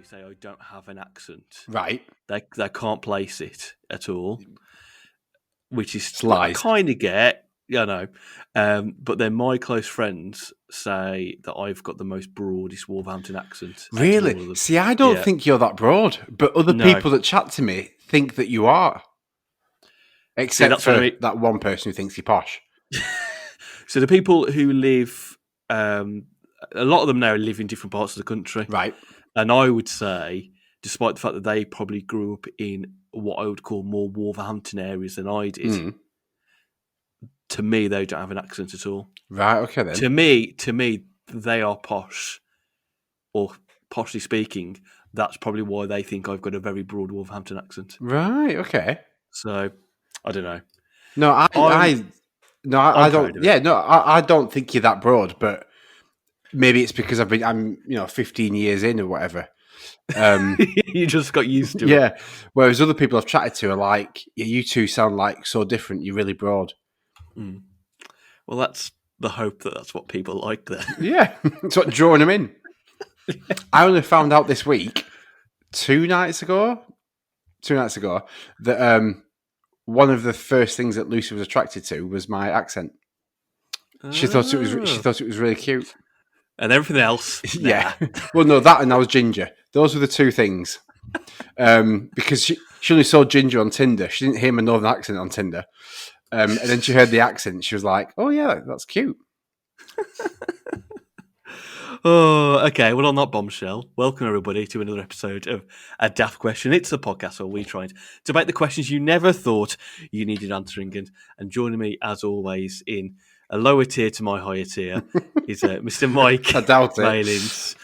Say I don't have an accent. Right. They can't place it at all, which is lies. I kind of get, but then my close friends say that I've got the most broadest Wolverhampton accent. Really? See, I don't think you're that broad, but other people that chat to me think that you are. Except for that one person who thinks you're posh. So the people who live, a lot of them now live in different parts of the country. Right. And I would say, despite the fact that they probably grew up in what I would call more Wolverhampton areas than I did, to me, they don't have an accent at all. Right, okay then. To me, they are posh, or poshly speaking, that's probably why they think I've got a very broad Wolverhampton accent. Right, okay. So, I don't know. No, I don't. Yeah, no, I don't think you're that broad, but maybe it's because I'm 15 years in or whatever. You just got used to it. Yeah. Whereas other people I've chatted to are like, yeah, you two sound like so different. You're really broad. Mm. Well, that's the hope that's what people like then. Yeah, it's what drawing them in. I only found out this week, 2 nights ago, that one of the first things that Lucy was attracted to was my accent. She thought it was really cute. And everything else, yeah. Well, no, that and I was ginger. Those were the two things. Because she only saw ginger on Tinder. She didn't hear my northern accent on Tinder. And then she heard the accent. She was like, "Oh yeah, that's cute." Oh, okay. Well, on that bombshell, welcome everybody to another episode of A Daft Question. It's a podcast where we try and debate the questions you never thought you needed answering. And joining me, as always, in a lower tier to my higher tier is Mr. Mike. I doubt it. Malins.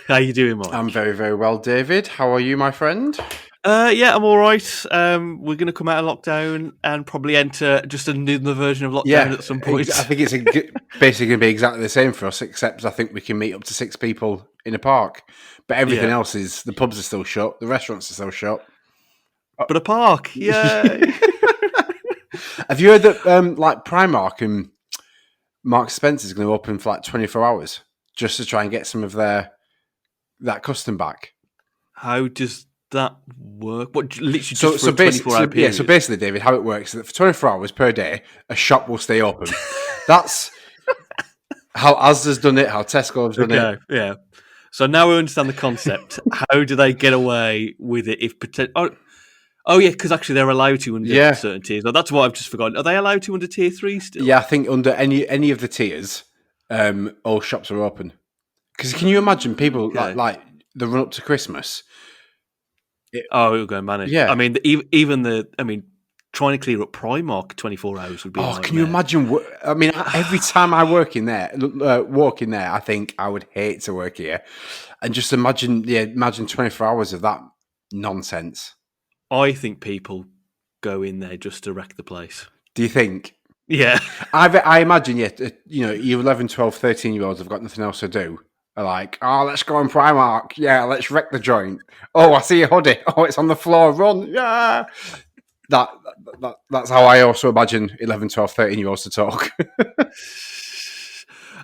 How you doing, Mike? I'm very, very well, David. How are you, my friend? Yeah, I'm all right. We're going to come out of lockdown and probably enter just another version of lockdown at some point. I think it's basically going to be exactly the same for us, except I think we can meet up to 6 people in a park. But everything else is, the pubs are still shut, the restaurants are still shut. But a park, yay! Have you heard that like Primark and Marks and Spencer is going to open for like 24 hours just to try and get some of that custom back? How does that work? What, literally just for a 24-hour period? Yeah, so basically, David, how it works is that for 24 hours per day, a shop will stay open. That's how Asda's done it, how Tesco's done it. Yeah. So now we understand the concept. How do they get away with it if Oh yeah, because actually they're allowed to under certain tiers. Well, that's what I've just forgotten. Are they allowed to under tier 3 still? Yeah, I think under any of the tiers, all shops are open. Because can you imagine people like the run up to Christmas? It'll go manic. Yeah, I mean, trying to clear up Primark 24 hours would be. Oh, can you imagine? I mean, every time I walk in there, I think I would hate to work here. And just imagine 24 hours of that nonsense. I think people go in there just to wreck the place. Do you think? Yeah. I imagine, your 11, 12, 13-year-olds have got nothing else to do. Are like, oh, let's go on Primark. Yeah, let's wreck the joint. Oh, I see a hoodie. Oh, it's on the floor. Run. Yeah. That's how I also imagine 11, 12, 13-year-olds to talk.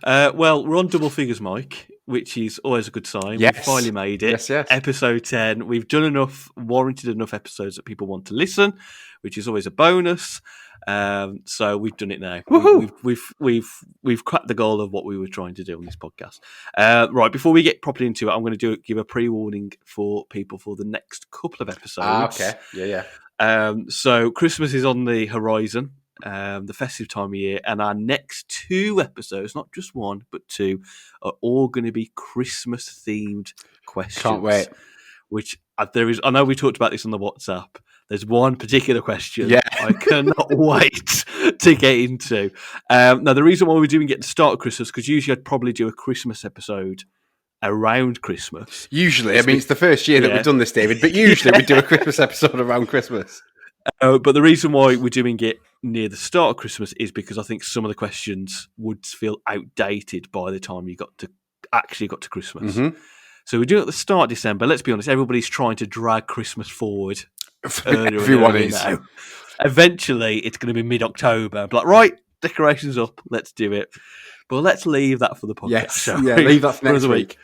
Well, we're on double figures, Mike, which is always a good sign. Yes. We've finally made it. Yes. Episode 10. We've done warranted enough episodes that people want to listen, which is always a bonus. So we've done it now. We've cracked the goal of what we were trying to do on this podcast. Right, before we get properly into it, I'm going to give a pre-warning for people for the next couple of episodes. Okay. Yeah. So Christmas is on the horizon. The festive time of year, and our next 2 episodes, not just 1 but 2, are all going to be Christmas themed questions. Can't wait. Which there is. I know we talked about this on the WhatsApp. there's one particular question Yeah. I cannot wait to get into. Now, the reason why we're doing it at the start of Christmas, because usually I'd probably do a Christmas episode around Christmas. Usually, I mean, it's the first year that we've done this, David, but usually we do a Christmas episode around Christmas. But the reason why we're doing it near the start of Christmas is because I think some of the questions would feel outdated by the time you got to Christmas. Mm-hmm. So we're doing it at the start of December. Let's be honest, everybody's trying to drag Christmas forward. Everyone is. Now. Eventually, it's going to be mid-October. But right, decorations up, let's do it. But let's leave that for the podcast. Yes, leave that for next week.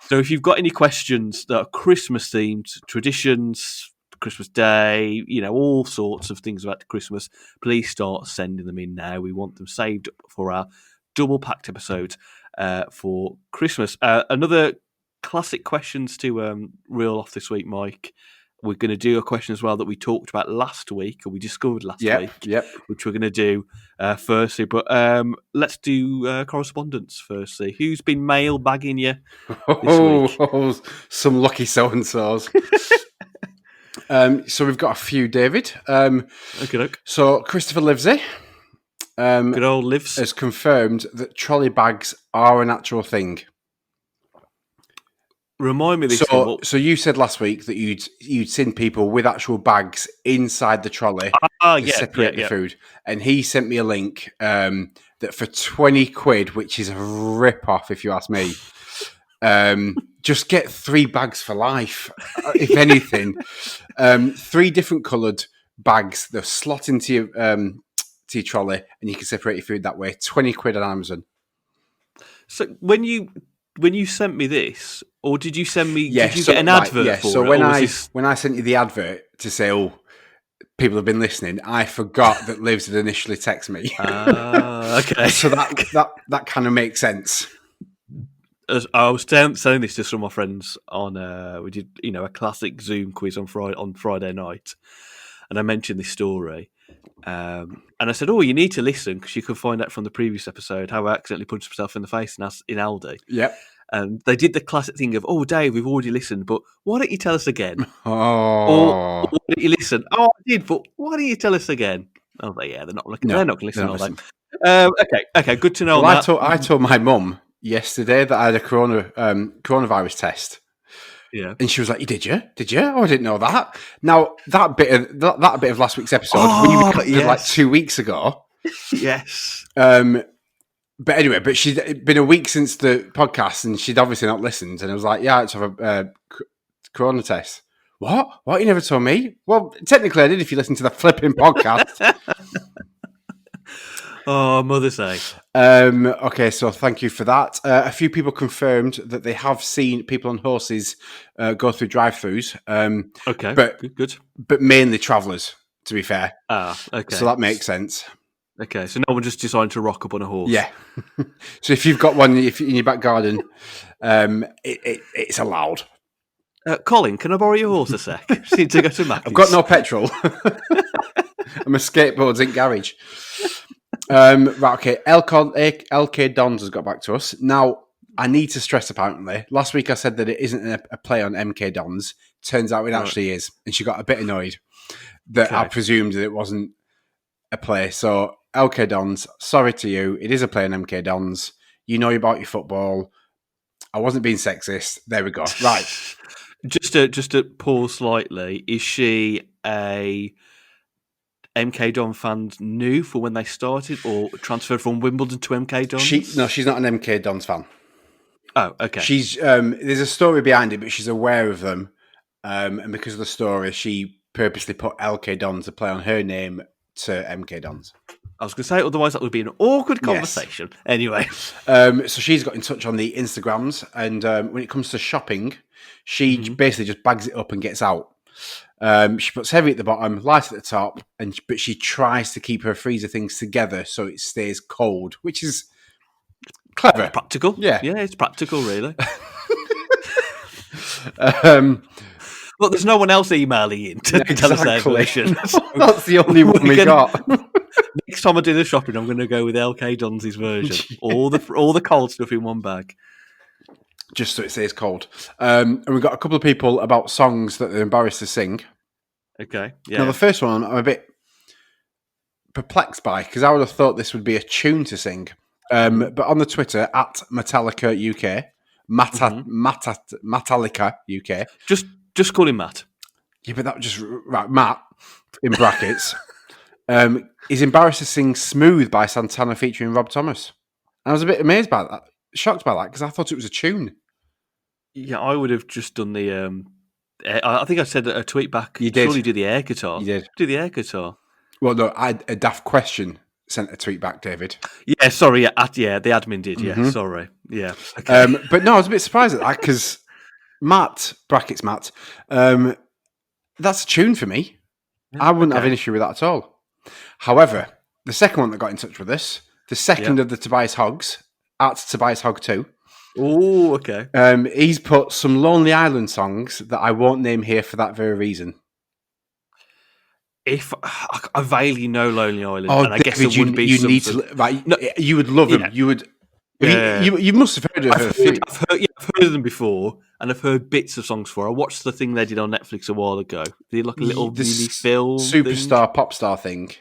So if you've got any questions that are Christmas themed, traditions, Christmas Day, all sorts of things about Christmas, please start sending them in now. We want them saved up for our double packed episode for Christmas. Another classic questions to reel off this week, Mike. We're going to do a question as well that we talked about last week, or we discovered last week, which we're going to do firstly. But let's do correspondence firstly. Who's been mailbagging you this week? Some lucky so-and-sos. So we've got a few, David. Okay. So Christopher Livesey, good old Lives, has confirmed that trolley bags are an actual thing. Remind me this. So you said last week that you'd seen people with actual bags inside the trolley to separate the food, and he sent me a link that for 20 quid, which is a rip-off if you ask me, just get 3 bags for life, if anything. 3 different coloured bags, they'll slot into your trolley, and you can separate your food that way. 20 quid on Amazon. So when you sent me this, or did you send me? Did you get an advert for it? So when I sent you the advert to say, people have been listening, I forgot that Livs had initially texted me. Okay. So that kind of makes sense. As I was saying this to some of my friends on, we did a classic Zoom quiz on Friday night, and I mentioned this story. And I said, you need to listen because you can find out from the previous episode how I accidentally punched myself in the face in Aldi. Yep. And they did the classic thing of, Dave, we've already listened, but why don't you tell us again? Or why don't you listen? I did, but why don't you tell us again? I was like, they're not looking. No, they're not going to listen. Okay, good to know. Well, I told my mum yesterday that I had a coronavirus test. Yeah, and she was like, "Did you? Oh, I didn't know that." Now that bit of last week's episode, we recorded like 2 weeks ago. Yes. But anyway, she'd been a week since the podcast, and she'd obviously not listened. And I was like, "Yeah, I had to have a corona test." What? You never told me? Well, technically, I did. If you listen to the flipping podcast. Oh, mother's sake. Okay, so thank you for that. A few people confirmed that they have seen people on horses go through drive-thrus. Okay, but good. But mainly travellers, to be fair. Okay. So that makes sense. Okay, so no one just decided to rock up on a horse. Yeah. So if you've got one in your back garden, it's allowed. Colin, can I borrow your horse a sec? Just need to go to Mackey's. I've got no petrol. I'm a skateboards in garage. Right, okay. LK Dons has got back to us. Now, I need to stress, apparently, last week I said that it isn't a play on MK Dons. Turns out it actually is. And she got a bit annoyed that I presumed that it wasn't a play. So, LK Dons, sorry to you. It is a play on MK Dons. You know about your football. I wasn't being sexist. There we go. Right. Just to pause slightly, is she a MK Don fans new for when they started, or transferred from Wimbledon to MK Dons? No, she's not an MK Dons fan. Oh, okay. She's there's a story behind it, but she's aware of them, and because of the story, she purposely put LK Dons to play on her name to MK Dons. I was going to say, otherwise that would be an awkward conversation. Yes. Anyway, so she's got in touch on the Instagrams, and when it comes to shopping, she basically just bags it up and gets out. She puts heavy at the bottom, light at the top, but she tries to keep her freezer things together so it stays cold, which is clever. Practical. Yeah, it's practical, really. Look, there's no one else emailing in to tell us their version. That's the only one we got. Next time I do the shopping, I'm going to go with LK Dons' version. All the cold stuff in one bag. Just so it stays cold. And we've got a couple of people about songs that they're embarrassed to sing. Okay. Now, Yeah. the first one I'm a bit perplexed by because I would have thought this would be a tune to sing. But on the Twitter, at Metallica UK, Metallica UK. Just call him Matt. Yeah, but that was just right. Matt, in brackets, is embarrassed to sing "Smooth" by Santana featuring Rob Thomas. And I was a bit amazed by that, shocked by that, because I thought it was a tune. Yeah, I would have just done the. I think I said a tweet back. You did. Surely do the air guitar. You did. Do the air guitar. Well, no, a Daft Question sent a tweet back, David. Yeah, sorry. Yeah, the admin did. Yeah, sorry. Yeah. Okay. But no, I was a bit surprised at that because Matt, brackets Matt, that's a tune for me. I wouldn't have an issue with that at all. However, the second one that got in touch with us, the second of the Tobias Hoggs, at Tobias Hogg 2. Oh, okay. He's put some Lonely Island songs that I won't name here for that very reason. If I vaguely know Lonely Island, and I guess it would be you need to, right? No, you would love him. You would. You must have heard of her. I've heard of them before, and I've heard bits of songs for. I watched the thing they did on Netflix a while ago. They did like a little mini film, superstar pop star thing.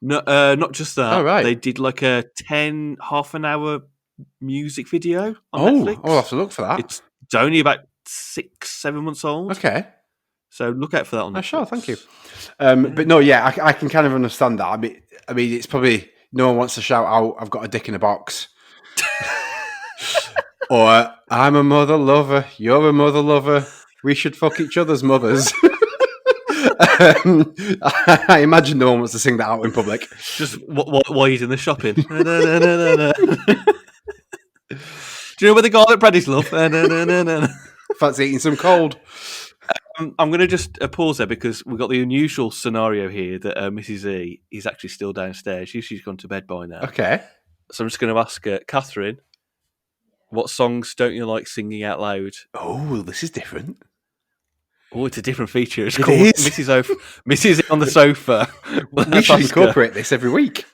No, not just that. Oh, right. They did like a half an hour music video on Netflix. I'll have to look for that. It's only about 6-7 months old. Okay. So look out for that on Netflix. Sure, thank you. But no, yeah, I can kind of understand that. I mean, it's probably no one wants to shout out, "I've got a dick in a box," or "I'm a mother lover, you're a mother lover, we should fuck each other's mothers." I imagine no one wants to sing that out in public. Just while he's in the shopping. Do you know where the garlic bread is, love? Fancy eating some cold. I'm going to just pause there because we've got the unusual scenario here that Mrs. E is actually still downstairs. She's gone to bed by now. Okay. So I'm just going to ask Catherine, what songs don't you like singing out loud? Oh, this is different. Oh, it's a different feature. It's it called is. Mrs. E on the sofa. We should incorporate this every week.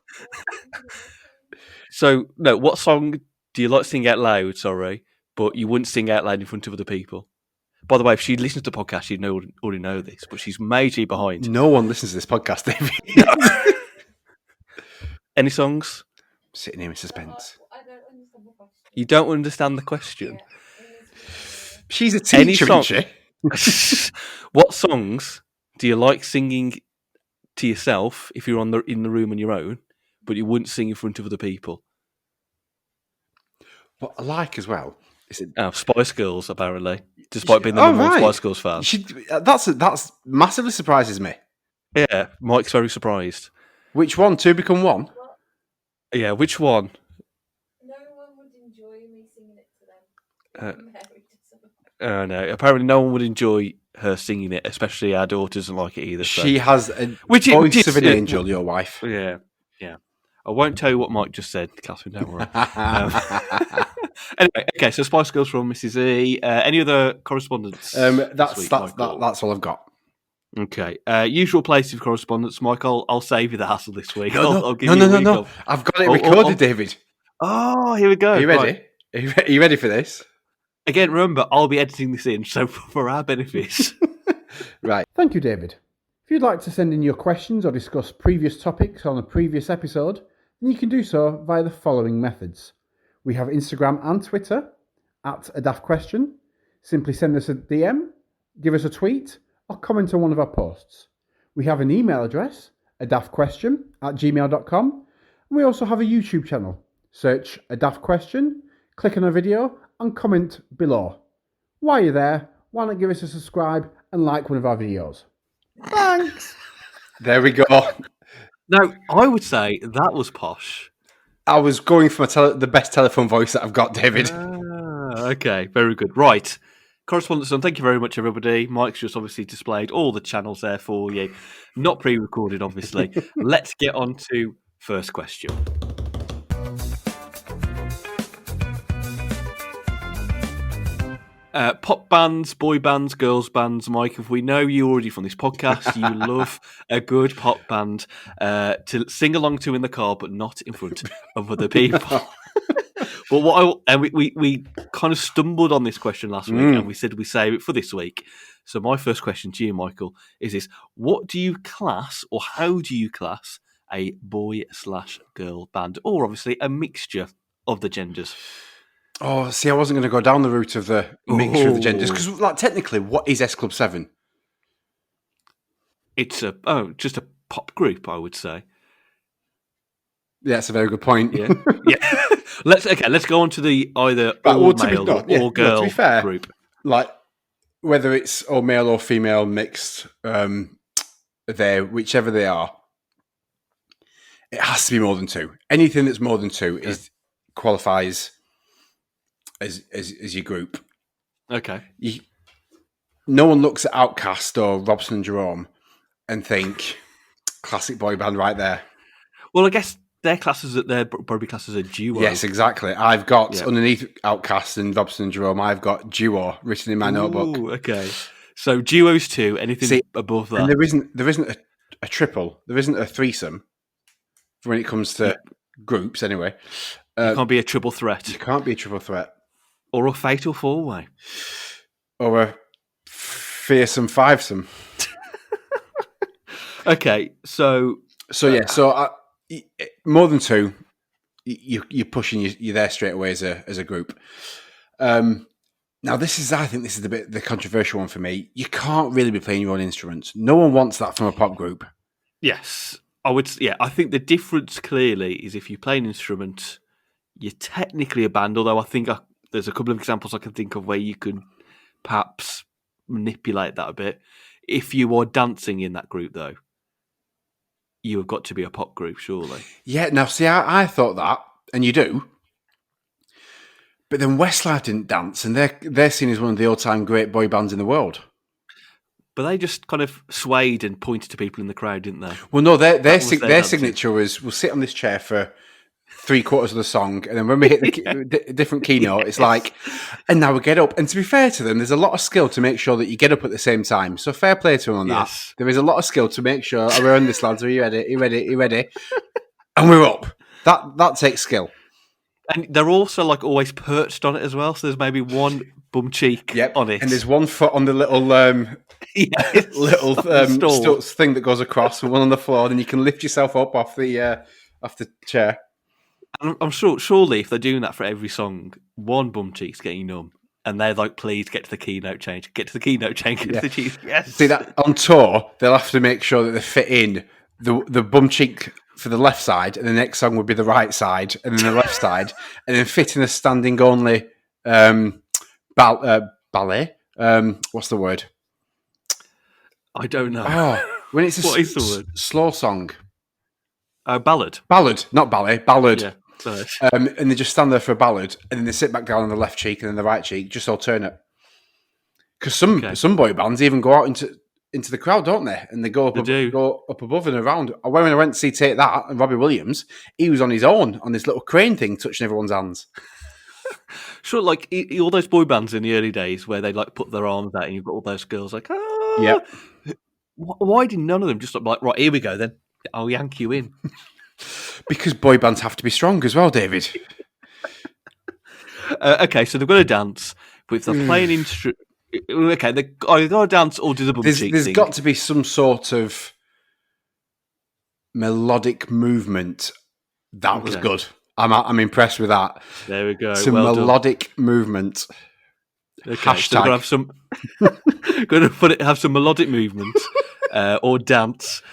So, no, what song do you like singing out loud, but you wouldn't sing out loud in front of other people? By the way, if she listens to the podcast, she'd already know this, but she's majorly behind. No one listens to this podcast, David. Any songs? Sitting here in suspense. I don't understand the question. You don't understand the question? Yeah. She's a teacher, isn't she? What songs do you like singing to yourself if you're in the room on your own, but you wouldn't sing in front of other people? What I like as well is it? Spice Girls, apparently, despite being the number one Spice Girls fan. That's massively surprises me. Yeah, Mike's very surprised. Which one? Two become one? Yeah, which one? No one would enjoy me singing it to them. Oh no! Apparently, no one would enjoy her singing it, especially our daughters don't like it either. So. She has a voice of an angel, your wife. Yeah. I won't tell you what Mike just said, Catherine. Don't worry. Anyway, okay. So Spice Girls from Mrs. E. Any other correspondence? That's all I've got. Okay. Usual place of correspondence, Mike. I'll save you the hassle this week. I'll give you a week off. I've got it recorded, David. Oh, here we go. Are you ready? Right. Are you ready for this? Again, remember, I'll be editing this in, so for our benefits. Right. Thank you, David. If you'd like to send in your questions or discuss previous topics on a previous episode, then you can do so via the following methods. We have Instagram and Twitter, at adaftquestion. Simply send us a DM, give us a tweet, or comment on one of our posts. We have an email address, adaftquestion@gmail.com, and we also have a YouTube channel. Search A Daft Question, click on a video, and comment below. While you're there, why not give us a subscribe and like one of our videos? Thanks! There we go. Now, I would say that was posh. I was going for the best telephone voice that I've got, David. Okay, very good. Right. Correspondence done. Thank you very much, everybody. Mike's just obviously displayed all the channels there for you. Not pre-recorded, obviously. Let's get on to first question. Pop bands, boy bands, girls bands. Mike, if we know you already from this podcast, you love a good pop band to sing along to in the car, but not in front of other people. But we kind of stumbled on this question last week, and we said we save it for this week. So my first question to you, Michael, is this: what do you class, or how do you class a boy/girl band, or obviously a mixture of the genders? Oh, see, I wasn't going to go down the route of the mixture of the genders because, like, technically, what is S Club 7? It's just a pop group, I would say. Yeah, that's a very good point. Yeah. Let's go on to the either all male or girl to be fair, group. Like, whether it's all male or female mixed, whichever they are, it has to be more than two. Anything that's more than two qualifies as your group. Okay. No one looks at Outkast or Robson and Jerome and think classic boy band right there. Well, I guess their probably classes a duo. Yes, exactly. I've got underneath Outkast and Robson and Jerome, I've got duo written in my notebook. Okay. So duos too. Anything above that? And there isn't a triple. There isn't a threesome when it comes to groups. Anyway, you can't be a triple threat. You can't be a triple threat, or a fatal four-way, or a fearsome fivesome. Okay, so more than two, you're pushing. You're there straight away as a group. Now, I think this is the controversial one for me. You can't really be playing your own instruments. No one wants that from a pop group. Yes, I would. Yeah, I think the difference clearly is if you play an instrument, you're technically a band. Although I think there's a couple of examples I can think of where you can perhaps manipulate that a bit. If you are dancing in that group, though, you have got to be a pop group, surely. Yeah. Now, see, I thought that, and you do. But then Westlife didn't dance, and they're seen as one of the all-time great boy bands in the world. But they just kind of swayed and pointed to people in the crowd, didn't they? Well, no, their signature was, we'll sit on this chair for 3/4 of the song, and then when we hit the different keynote, it's like, and now we get up. And to be fair to them, there's a lot of skill to make sure that you get up at the same time. So fair play to them on that. There is a lot of skill to make sure, we're on this, lads, are you ready? Are you ready? Are you ready? And we're up. That takes skill. And they're also like always perched on it as well. So there's maybe one bum cheek on it, and there's one foot on the little thing that goes across, and one on the floor. And you can lift yourself up off the chair. And I'm sure, surely, if they're doing that for every song, one bum cheek's getting numb, and they're like, "Please get to the keynote change. Get to the keynote change. Get to the cheese." Yes. See that on tour, they'll have to make sure that they fit in the bum cheek for the left side, and the next song would be the right side, and then the left side, and then fit in a standing only ballet. What's the word? I don't know. Oh, when it's what is the word? Slow song. Ballad. Ballad, not ballet. Ballad. Yeah. And they just stand there for a ballad, and then they sit back down on the left cheek and then the right cheek, just alternate. Because some boy bands even go out into the crowd, don't they? And they go up above and around. When I went to see Take That and Robbie Williams, he was on his own on this little crane thing, touching everyone's hands. Sure, like all those boy bands in the early days where they like put their arms out, and you've got all those girls like, yeah. Why did none of them just like, right, here we go then? I'll yank you in. Because boy bands have to be strong as well, David. Okay, so they've got to dance, but if they're playing instrument, okay, they either got to dance or do the bum cheek There's thing. got to be some sort of melodic movement. That was good. I'm impressed with that. There we go. Some melodic movement. Okay, Hashtag. So going to have some melodic movement or dance.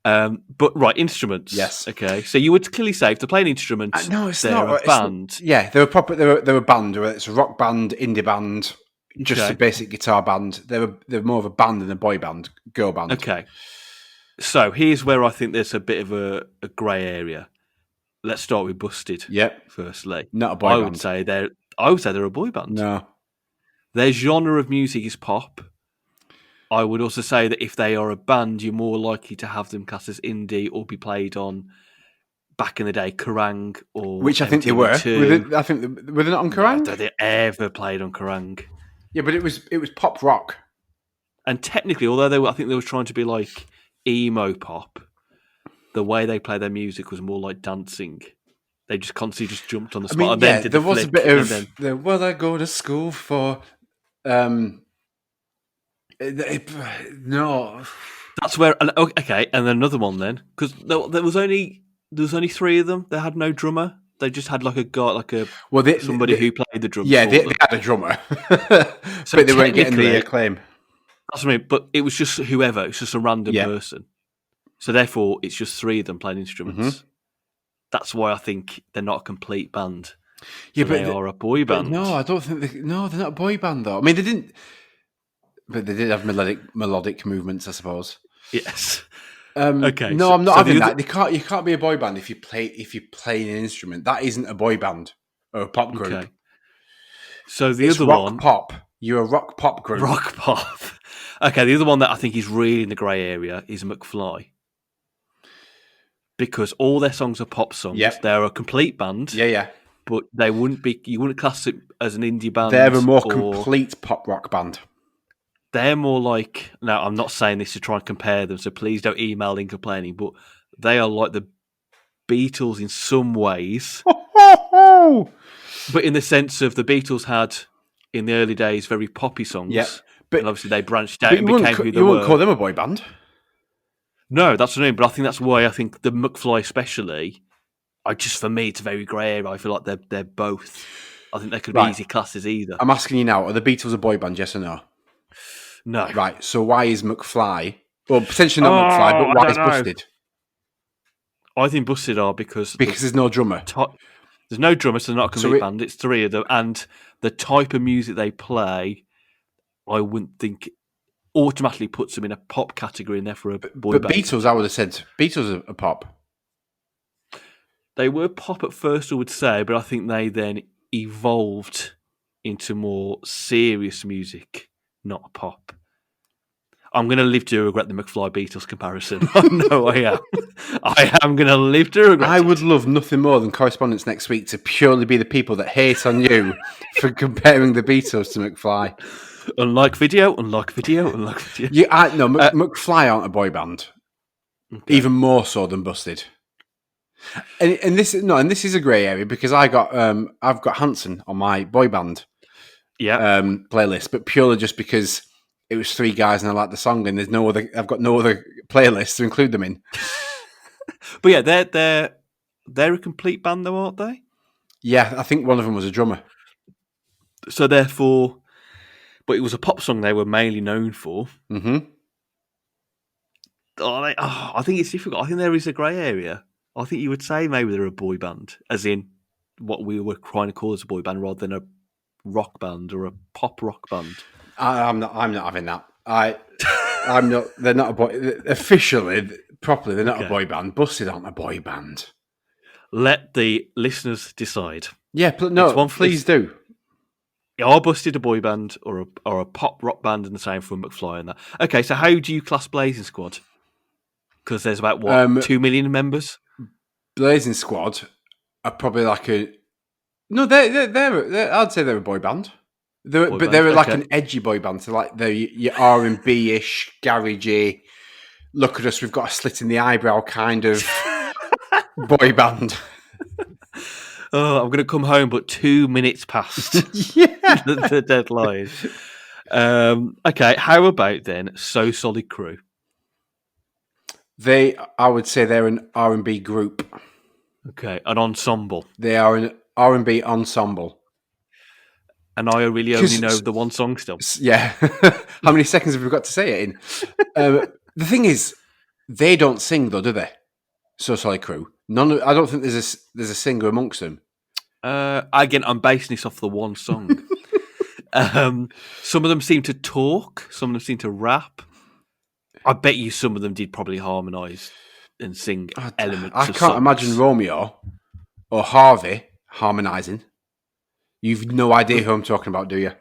But right, instruments. Yes. Okay. So you would clearly say if they're playing instruments, no, it's they're not a band. They're a proper. They're a band. Whether it's a rock band, indie band, just a basic guitar band. They're more of a band than a boy band, girl band. Okay. So here's where I think there's a bit of a grey area. Let's start with Busted. Yep. Firstly, not a boy band. I would say they're a boy band. No. Their genre of music is pop. I would also say that if they are a band, you're more likely to have them classed as indie or be played on, back in the day, Kerrang! Or which I think they were. I think were they not on Kerrang? Have they ever played on Kerrang? Yeah, but it was pop rock. And technically, although I think they were trying to be like emo pop, the way they play their music was more like dancing. They just constantly just jumped on the I spot mean, and then yeah, did there the was a flick bit and of then the what I go to school for. No, that's where. Okay, and then another one then because there was only 3 of them. They had no drummer. They just had like a guy, well, somebody who played the drums yeah, for they them. had a drummer, So but they weren't getting the technically, acclaim. that's what I mean. But it was just whoever. It's just a random Yeah. person. So therefore, it's just 3 of them playing instruments. Mm-hmm. That's why I think they're not a complete band. Yeah, So but they are a boy band. no, I don't think they're not a boy band though. I mean, they didn't, but they did have melodic movements, I suppose. Yes. Okay. No, so, I'm not so having the that. You can't be a boy band if you play an instrument. That isn't a boy band or a pop group. Okay. So the It's other rock one, pop. You're a rock pop group. rock pop. Okay, the other one that I think is really in the grey area is McFly. Because all their songs are pop songs. Yep. They're a complete band. Yeah. But they wouldn't be. You wouldn't class it as an indie band. They're a more complete pop rock band. They're more like. Now, I'm not saying this to try and compare them, so please don't email in complaining. But they are like the Beatles in some ways. But in the sense of the Beatles had in the early days very poppy songs. Yeah, but and obviously they branched out and became who they you were. wouldn't call them a boy band. No, that's what I mean. But I think that's why I think the McFly especially. For me, it's a very grey area. I feel like they're both. I think they could be easy classes either. I'm asking you now: are the Beatles a boy band? Yes or no? No. Right. So why is McFly? Well, potentially not McFly, but why is Busted? I think Busted are because there's no drummer. There's no drummer, so they're not a complete band. It's 3 of them, and the type of music they play, I wouldn't think automatically puts them in a pop category, and therefore a boy band. But Beatles, I would have said Beatles are pop. They were pop at first, I would say, but I think they then evolved into more serious music, not pop. I'm going to live to regret the McFly Beatles comparison. I know I am. I am going to live to regret I it. would love nothing more than correspondence next week to purely be the people that hate on you for comparing the Beatles to McFly. Unlike video. Yeah, McFly aren't a boy band. Okay. Even more so than Busted. And this is a grey area because I've got Hanson on my boy band playlist, but purely just because it was 3 guys and I like the song, and I've got no other playlists to include them in. But yeah, they're a complete band though, aren't they? Yeah, I think one of them was a drummer. So therefore, but it was a pop song they were mainly known for. Mm-hmm. I think it's difficult. I think there is a grey area. I think you would say maybe they're a boy band, as in what we were trying to call as a boy band, rather than a rock band or a pop rock band. I'm not having that. I'm not. They're not a boy. Officially, properly, they're not a boy band. Busted aren't a boy band. Let the listeners decide. Yeah, please do. Are Busted a boy band or a pop rock band, and the same for McFly and that? Okay, so how do you class Blazing Squad? Because there's about 2 million members. Blazing Squad are probably like a no. They're I'd say they're a boy band. They're like an edgy boy band. So like they're your R&B-ish, garagey. Look at us, we've got a slit in the eyebrow kind of boy band. Oh, I'm going to come home, but 2 minutes past the deadline. Okay, how about then So Solid Crew? I would say they're an R&B group. Okay, an ensemble. They are an R&B ensemble. And I really only know the one song still. Yeah. How many seconds have we got to say it in? The thing is, they don't sing though, do they? So Solid Crew. I don't think there's a singer amongst them. Again, I'm basing this off the one song. Some of them seem to talk. Some of them seem to rap. I bet you some of them did probably harmonise and sing elements. I can't imagine Romeo or Harvey harmonising. You've no idea who I'm talking about, do you?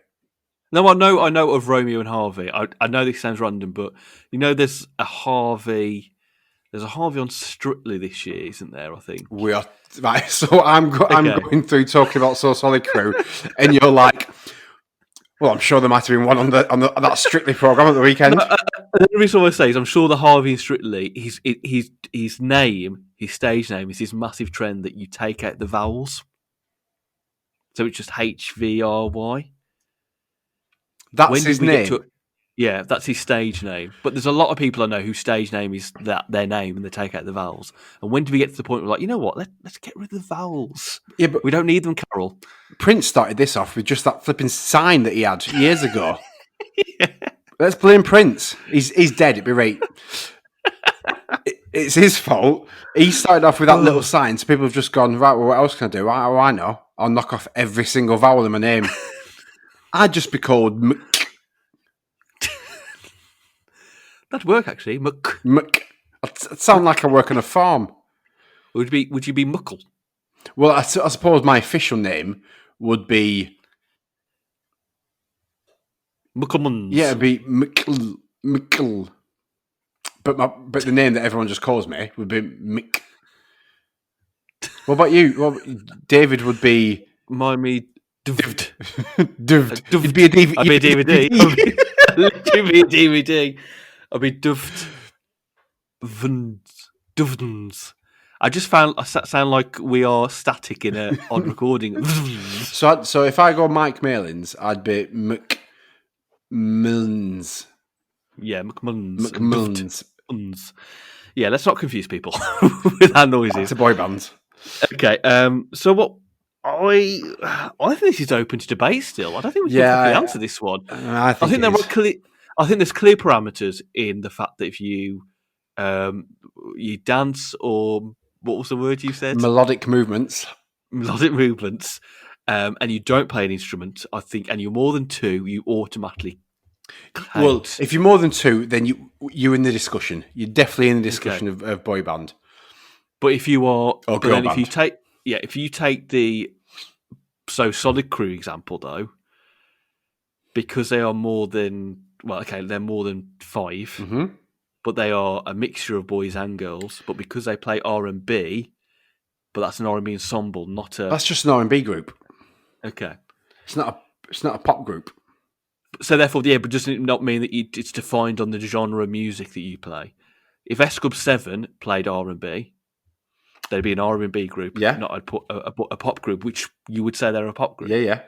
No, I know of Romeo and Harvey. I know this sounds random, but there's a Harvey. There's a Harvey on Strictly this year, isn't there? I think we are right. So I'm going through talking about So Solid Crew, and you're like, well, I'm sure there might have been one on that Strictly program at the weekend. The reason I say is I'm sure the Harvey and Strictly, his his stage name is this massive trend that you take out the vowels. So it's just HVRY. That's his name. Yeah, that's his stage name. But there's a lot of people I know whose stage name is that their name, and they take out the vowels. And when do we get to the point where we're like, you know what? Let's get rid of the vowels. Yeah, but we don't need them, Carol. Prince started this off with just that flipping sign that he had years ago. Yeah. Let's blame Prince. He's dead. It'd be right. It's his fault. He started off with that little sign, so people have just gone, right, well, what else can I do? I know. I'll knock off every single vowel in my name. I'd just be called That'd work, actually. I'd sound like I work on a farm. Would you be Muckle? Well, I suppose my official name would be... Mucklemuns. Yeah, it'd be Mickle. But the name that everyone just calls me would be Mick. What about you? Well, David would be... Me Daft. Daft. It'd be a DVD. I'd be a DVD. Literally be a DVD. I'd be Daft. Duvdens. I just sound like we are static in a odd recording. So if I go Mike Malins, I'd be McMillans. Yeah, McMullins. McMullins. Yeah, let's not confuse people with our noises. It's a boy band. Okay, so what? I think this is open to debate still. I don't think we can properly answer this one. I think there's clear parameters in the fact that if you dance, or what was the word you said? Melodic movements, and you don't play an instrument, I think, and you're more than two, you automatically count. Well, if you're more than two, then you're in the discussion. You're definitely in the discussion of boy band. But if you are, or girl band. If you take the Solid Crew example though, because they are more than they're more than 5, but they are a mixture of boys and girls. But because they play R&B, but that's an R&B ensemble, not a. That's just an R&B group. Okay, it's not a pop group. So therefore, but does it not mean that it's defined on the genre of music that you play? If S Club 7 played R&B, they'd be an R&B group, not a pop group, which you would say they're a pop group. Yeah.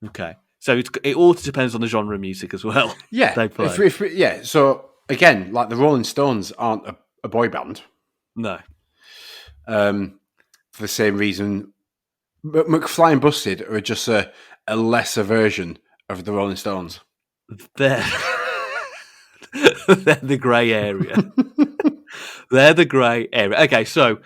Okay, so it also depends on the genre of music as well. Yeah, they play. So again, like the Rolling Stones aren't a boy band. No. For the same reason, McFly and Busted are just a lesser version of the Rolling Stones. They're the grey area. They're the grey area. Okay, so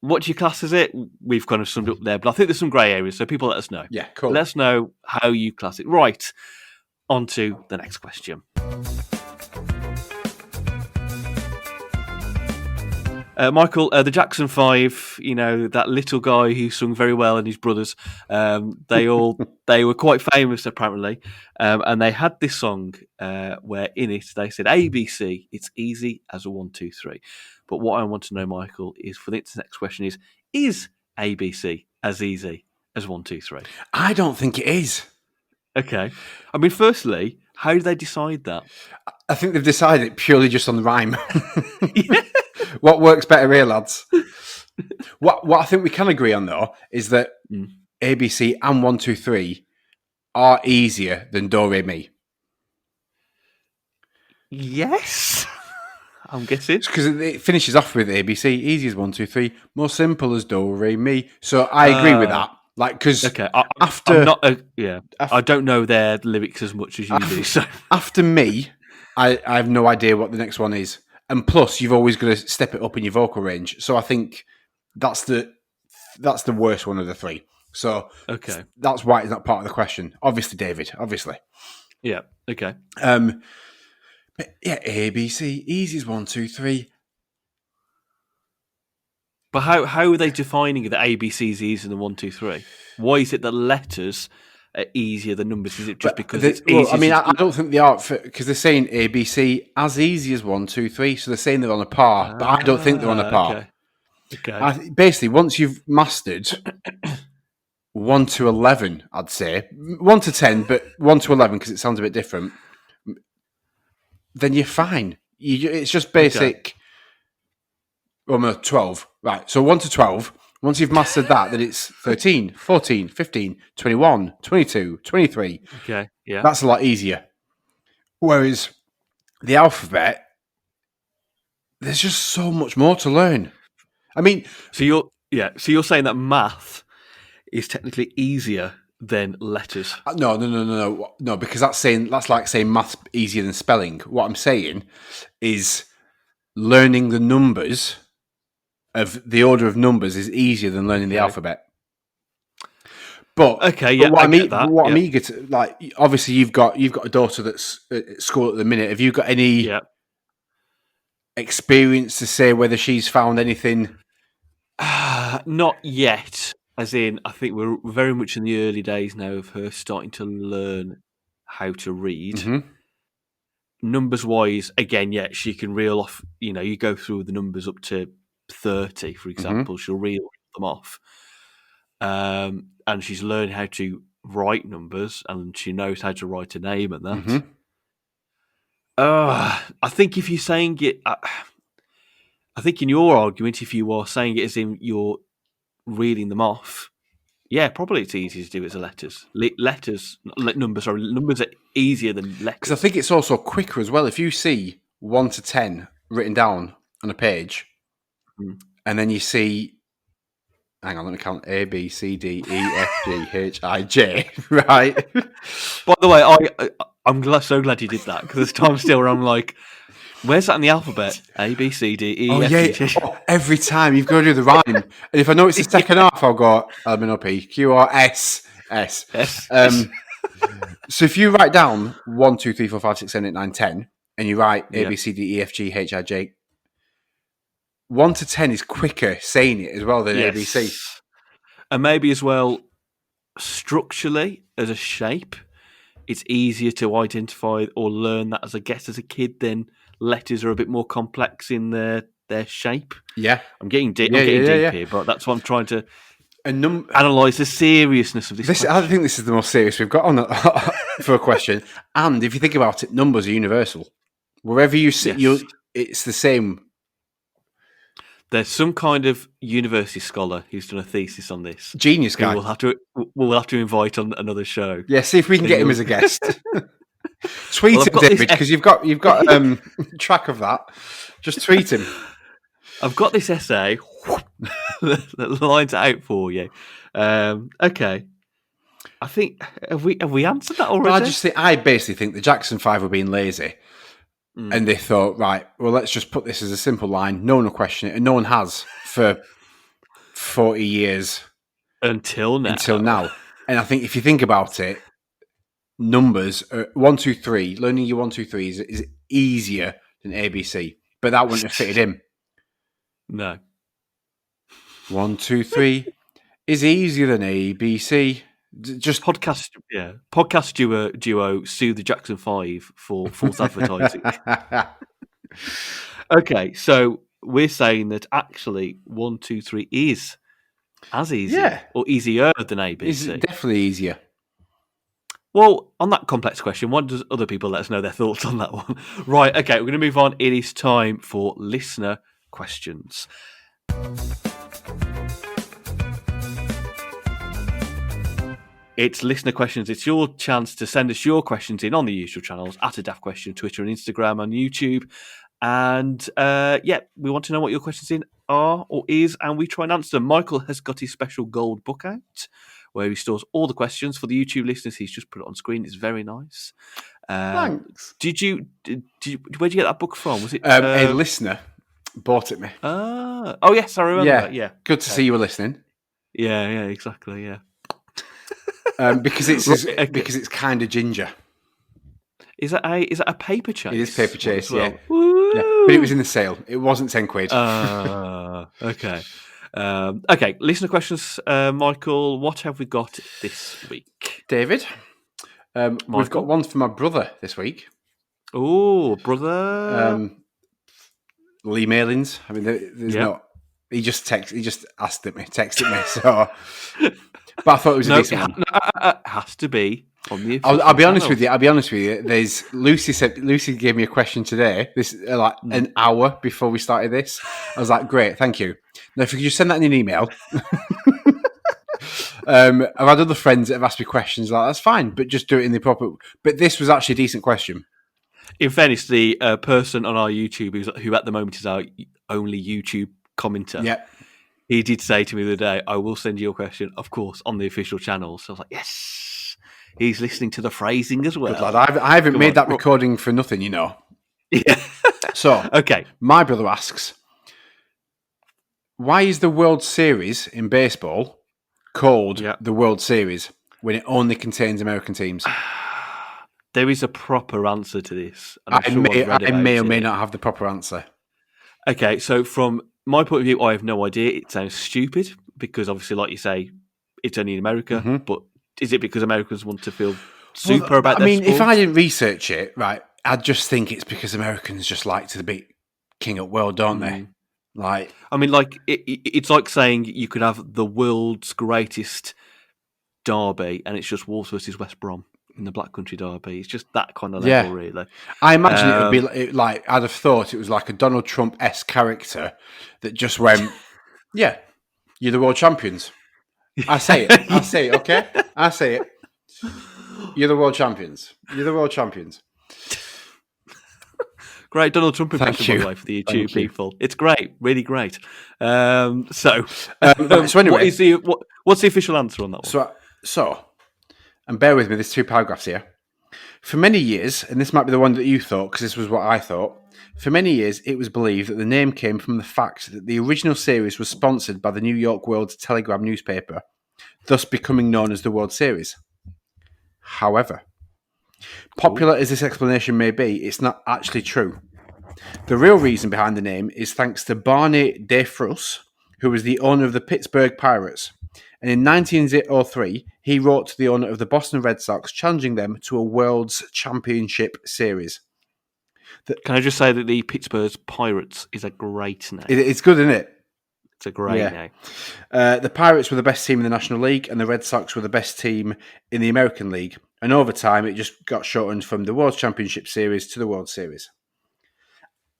what do you class as it? We've kind of summed up there, but I think there's some grey areas, so people let us know. Yeah, cool. Let us know how you class it. Right, on to the next question. Michael, the Jackson 5, that little guy who sung very well, and his brothers, they were quite famous apparently, and they had this song where in it they said ABC, it's easy as a 1, 2, 3. But what I want to know, Michael, is for the next question is ABC as easy as 1, 2, 3? I don't think it is. Okay. I mean, firstly, how did they decide that? I think they've decided it purely just on the rhyme. Yeah. What works better here, lads? What I think we can agree on, though, is that ABC and 1, 2, 3 are easier than Do, Re, Mi. Yes. I'm guessing. Because it finishes off with ABC, easy as 1, 2, 3, more simple as Do, Re, Mi. So I agree with that. Because I don't know their lyrics as much as you do. So after Me, I have no idea what the next one is. And plus, you've always got to step it up in your vocal range. So I think that's the worst one of the 3. So that's why it's not part of the question. Obviously, David. Obviously. Yeah. Okay. But yeah, ABC, easy as 1, 2, 3. But how are they defining that ABC is easier than 1, 2, 3? Why is it that letters are easier than numbers? Is it just because it's easy? I mean, I don't think they are, because they're saying ABC as easy as 1, 2, 3. So they're saying they're on a par, but I don't think they're on a par. Okay. Basically, once you've mastered 1 to 11, I'd say 1 to 10, but 1 to 11 because it sounds a bit different. Then you're fine. It's just basic no, 12. Right. So 1 to 12. Once you've mastered that, then it's 13, 14, 15, 21, 22, 23. Okay, yeah. That's a lot easier. Whereas the alphabet, there's just so much more to learn. I mean, So you're saying that math is technically easier than letters? no, because that's like saying math's easier than spelling. What I'm saying is learning the numbers of the order of numbers is easier than learning the alphabet. But okay, yeah, what I'm eager to, like, obviously you've got a daughter that's at school at the minute. Have you got any experience to say whether she's found anything? Not yet. As in, I think we're very much in the early days now of her starting to learn how to read. Mm-hmm. Numbers wise, again, she can reel off. You go through the numbers up to 30, for example. She'll reel them off. And she's learned how to write numbers, and she knows how to write a name and that. I think if you're saying it, I think in your argument, if you are saying it as in you're reading them off, probably it's easier to do it as a letters. Numbers are easier than letters. Because I think it's also quicker as well. If you see 1 to 10 written down on a page, and then you see, hang on, let me count: A, B, C, D, E, F, G, H, I, J. Right. By the way, I'm so glad you did that, because there's times still where I'm like, where's that in the alphabet? A, B, C, D, E, F, G, H. Every time you've got to do the rhyme. And if I know it's the second half, I'll go L-M-N-O-P, Q, R, S, S. So if you write down 1, 2, 3, 4, 5, 6, 7, 8, 9, 10, and you write A, B, C, D, E, F, G, H, I, J, 1 to 10 is quicker saying it as well than A, B, C. And maybe as well, structurally, as a shape, it's easier to identify or learn that as a kid than letters are a bit more complex in their shape. Yeah. I'm getting deep here, but that's what I'm trying to analyse the seriousness of this question. I think this is the most serious we've got on for a question. And if you think about it, numbers are universal. Wherever you sit, it's the same. There's some kind of university scholar who's done a thesis on this. Genius guy. We'll have to invite on another show. Yeah, see if we can get him as a guest. Tweet him, David, because you've got track of that. Just tweet him. I've got this essay that lines it out for you. Okay. I think have we answered that already? I basically think the Jackson 5 were being lazy. And they thought, right, well, let's just put this as a simple line. No one will question it. And no one has for 40 years. Until now. And I think if you think about it, numbers, 1, 2, 3, learning your 1, 2, 3 is easier than ABC. But that wouldn't have fitted him. No. 1, 2, 3 is easier than ABC. Just podcast duo sue the Jackson 5 for false advertising. Okay, so we're saying that actually 1, 2, 3 is as easy or easier than ABC. It's definitely easier. Well, on that complex question, why does other people let us know their thoughts on that one? Right, okay, we're going to move on. It is time for listener questions. It's listener questions. It's your chance to send us your questions in on the usual channels, at adaftquestion, Twitter and Instagram and YouTube. And we want to know what your questions are or is, and we try and answer them. Michael has got his special gold book out where he stores all the questions. For the YouTube listeners, he's just put it on screen. It's very nice. Thanks. Where'd you get that book from? Was it a listener bought it me? Oh yes, I remember. Yeah. Good to see you were listening. Yeah, exactly. Yeah. Because it's kind of ginger. Is that a paper chase? It is paper chase, well? yeah. But it was in the sale. It wasn't 10 quid. Okay. Okay, listener questions. Michael, what have we got this week? David, we've got one for my brother this week. Oh, brother. Lee Malins. I mean, there's not... He just texted me. So... But I thought it was a decent one. It has to be on the I'll be honest channels. with you. I'll be honest with you. There's Lucy gave me a question today. This an hour before we started this. I was like, great, thank you. Now, if you could just send that in an email. I've had other friends that have asked me questions like that's fine, but just do it in the proper. But this was actually a decent question. In fairness, the person on our YouTube who at the moment is our only YouTube commenter, Yeah, he did say to me the other day, "I will send you your question, of course, on the official channel." So I was like, "Yes, he's listening to the phrasing as well." good lad. I haven't made that recording for nothing, you know. Yeah. So, Okay. My brother asks, why is the World Series in baseball called the World Series when it only contains American teams? There is a proper answer to this. And I may or may not have the proper answer. Okay, so from my point of view, I have no idea. It sounds stupid because obviously, like you say, it's only in America. Mm-hmm. But is it because Americans want to feel super about their sport? If I didn't research it, right, I'd just think it's because Americans just like to be king of the world, don't they? Like, I mean, like it's like saying you could have the world's greatest derby, and it's just Wolves versus West Brom in the Black Country Derby. It's just that kind of level, really. I imagine it would be like I'd have thought it was like a Donald Trump-esque character that just went, "Yeah, you're the world champions." I say it. I say it. Okay, I say it. You're the world champions. You're the world champions. Great Donald Trump impression, by the way, for the YouTube people. It's great, really great. So anyway, what's the official answer on that one? So, and bear with me, there's 2 paragraphs here. For many years, and this might be the one that you thought, because this was what I thought. For many years, it was believed that the name came from the fact that the original series was sponsored by the New York World Telegram newspaper, thus becoming known as the World Series. However, popular as this explanation may be, it's not actually true. The real reason behind the name is thanks to Barney DeFrus, who was the owner of the Pittsburgh Pirates. And in 1903, he wrote to the owner of the Boston Red Sox, challenging them to a World's Championship Series. Can I just say that the Pittsburgh Pirates is a great name? It's good, isn't it? It's a great name. The Pirates were the best team in the National League, and the Red Sox were the best team in the American League. And over time, it just got shortened from the World Championship Series to the World Series.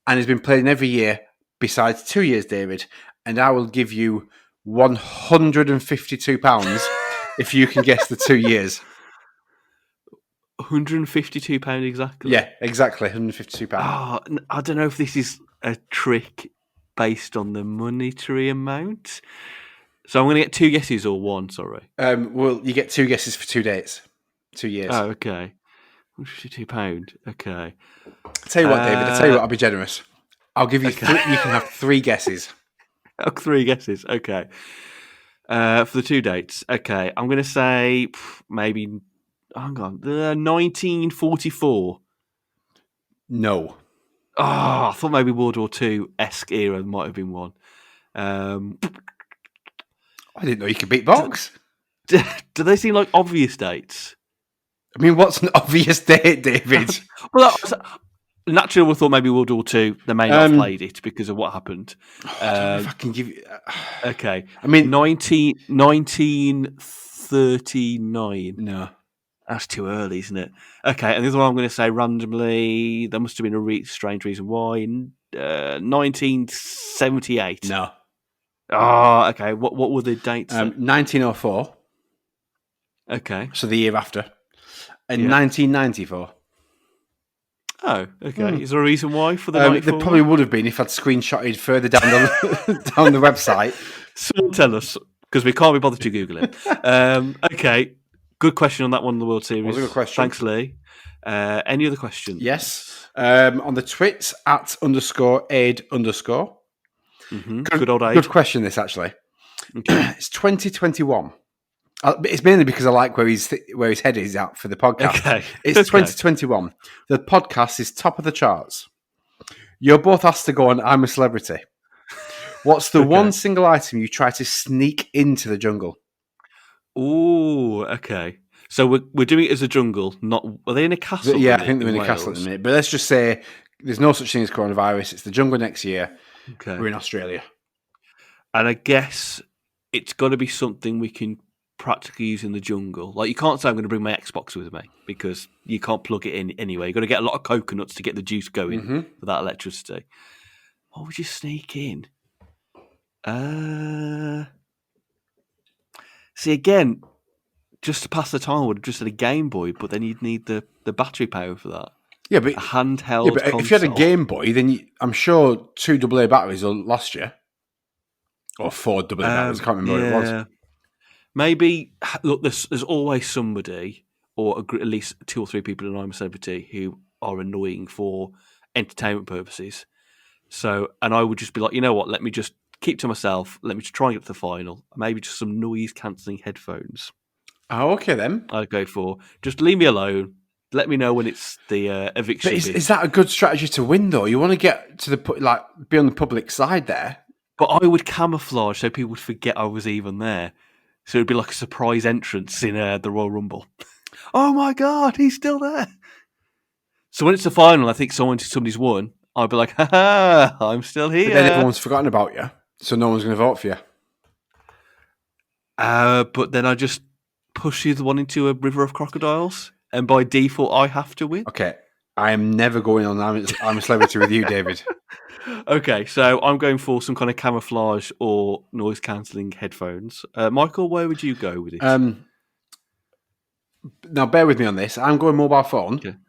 And it's been played in every year, besides 2 years, David. And I will give you £152 if you can guess the 2 years. £152 exactly? Yeah, exactly, £152. Oh, I don't know if this is a trick based on the monetary amount. So I'm going to get 2 guesses or 1, sorry. Well, you get 2 guesses for 2 dates. 2 years. Oh, okay. £152. Okay. Tell you what, David. I'll be generous. I'll give you. You can have 3 guesses. 3 guesses. Okay. For the 2 dates. Okay. I'm going to say maybe. Hang on. 1944. No. Oh, I thought maybe World War II-esque era might have been one. I didn't know you could beat box. Do they seem like obvious dates? I mean, what's an obvious date, David? Well, naturally, we thought maybe World War II. They may not have played it because of what happened. I don't know if I can give you. Okay. I mean, 1939. No. That's too early, isn't it? Okay, and the other one I'm going to say randomly, there must have been a strange reason why. 1978. No. Oh, okay. What were the dates? 1904. Okay. So the year after. And 1994. Oh, okay. Is there a reason why for the there probably would have been if I'd screenshotted further down down the website. Someone tell us, because we can't be bothered to Google it. Okay. Good question on that one in the World Series. Was a good question. Thanks, Lee. Any other questions? Yes. On the twits @_aid_. Mm-hmm. Good old Aid. Good question, this, actually. Okay. It's 2021. It's mainly because I like where his head is at for the podcast. Okay. It's 2021. The podcast is top of the charts. You're both asked to go on I'm a Celebrity. What's the one single item you try to sneak into the jungle? Ooh, okay. So we're doing it as a jungle. Are they in a castle? Yeah, I think they're in a castle at the minute. But let's just say there's no such thing as coronavirus. It's the jungle next year. Okay. We're in Australia. And I guess it's got to be something we can practically using the jungle. Like, you can't say I'm going to bring my Xbox with me because you can't plug it in anyway. You've got to get a lot of coconuts to get the juice going for that electricity. What would you sneak in? See, again, just to pass the time, I would have just had a Game Boy, but then you'd need the battery power for that. Yeah, but a handheld console. If you had a Game Boy, then I'm sure 2 AA batteries will last you. Or 4 AA batteries, I can't remember what it was. Maybe, look, there's always somebody, or at least 2 or 3 people in I'm a Celebrity who are annoying for entertainment purposes. So, and I would just be like, you know what, let me just keep to myself, let me just try and get to the final. Maybe just some noise-cancelling headphones. Oh, okay then. I'd go for. Just leave me alone. Let me know when it's the eviction. But is that a good strategy to win, though? You want to get to be on the public side there. But I would camouflage so people would forget I was even there. So it'd be like a surprise entrance in the Royal Rumble. Oh my God, he's still there. So when it's the final, I think somebody's won. I'd be like, ha, I'm still here. But then everyone's forgotten about you, so no one's going to vote for you. But then I just push the other one into a river of crocodiles, and by default, I have to win. Okay, I am never going on I'm a Celebrity with you, David. Okay, so I'm going for some kind of camouflage or noise-cancelling headphones. Michael, where would you go with it? Now, bear with me on this. I'm going mobile phone.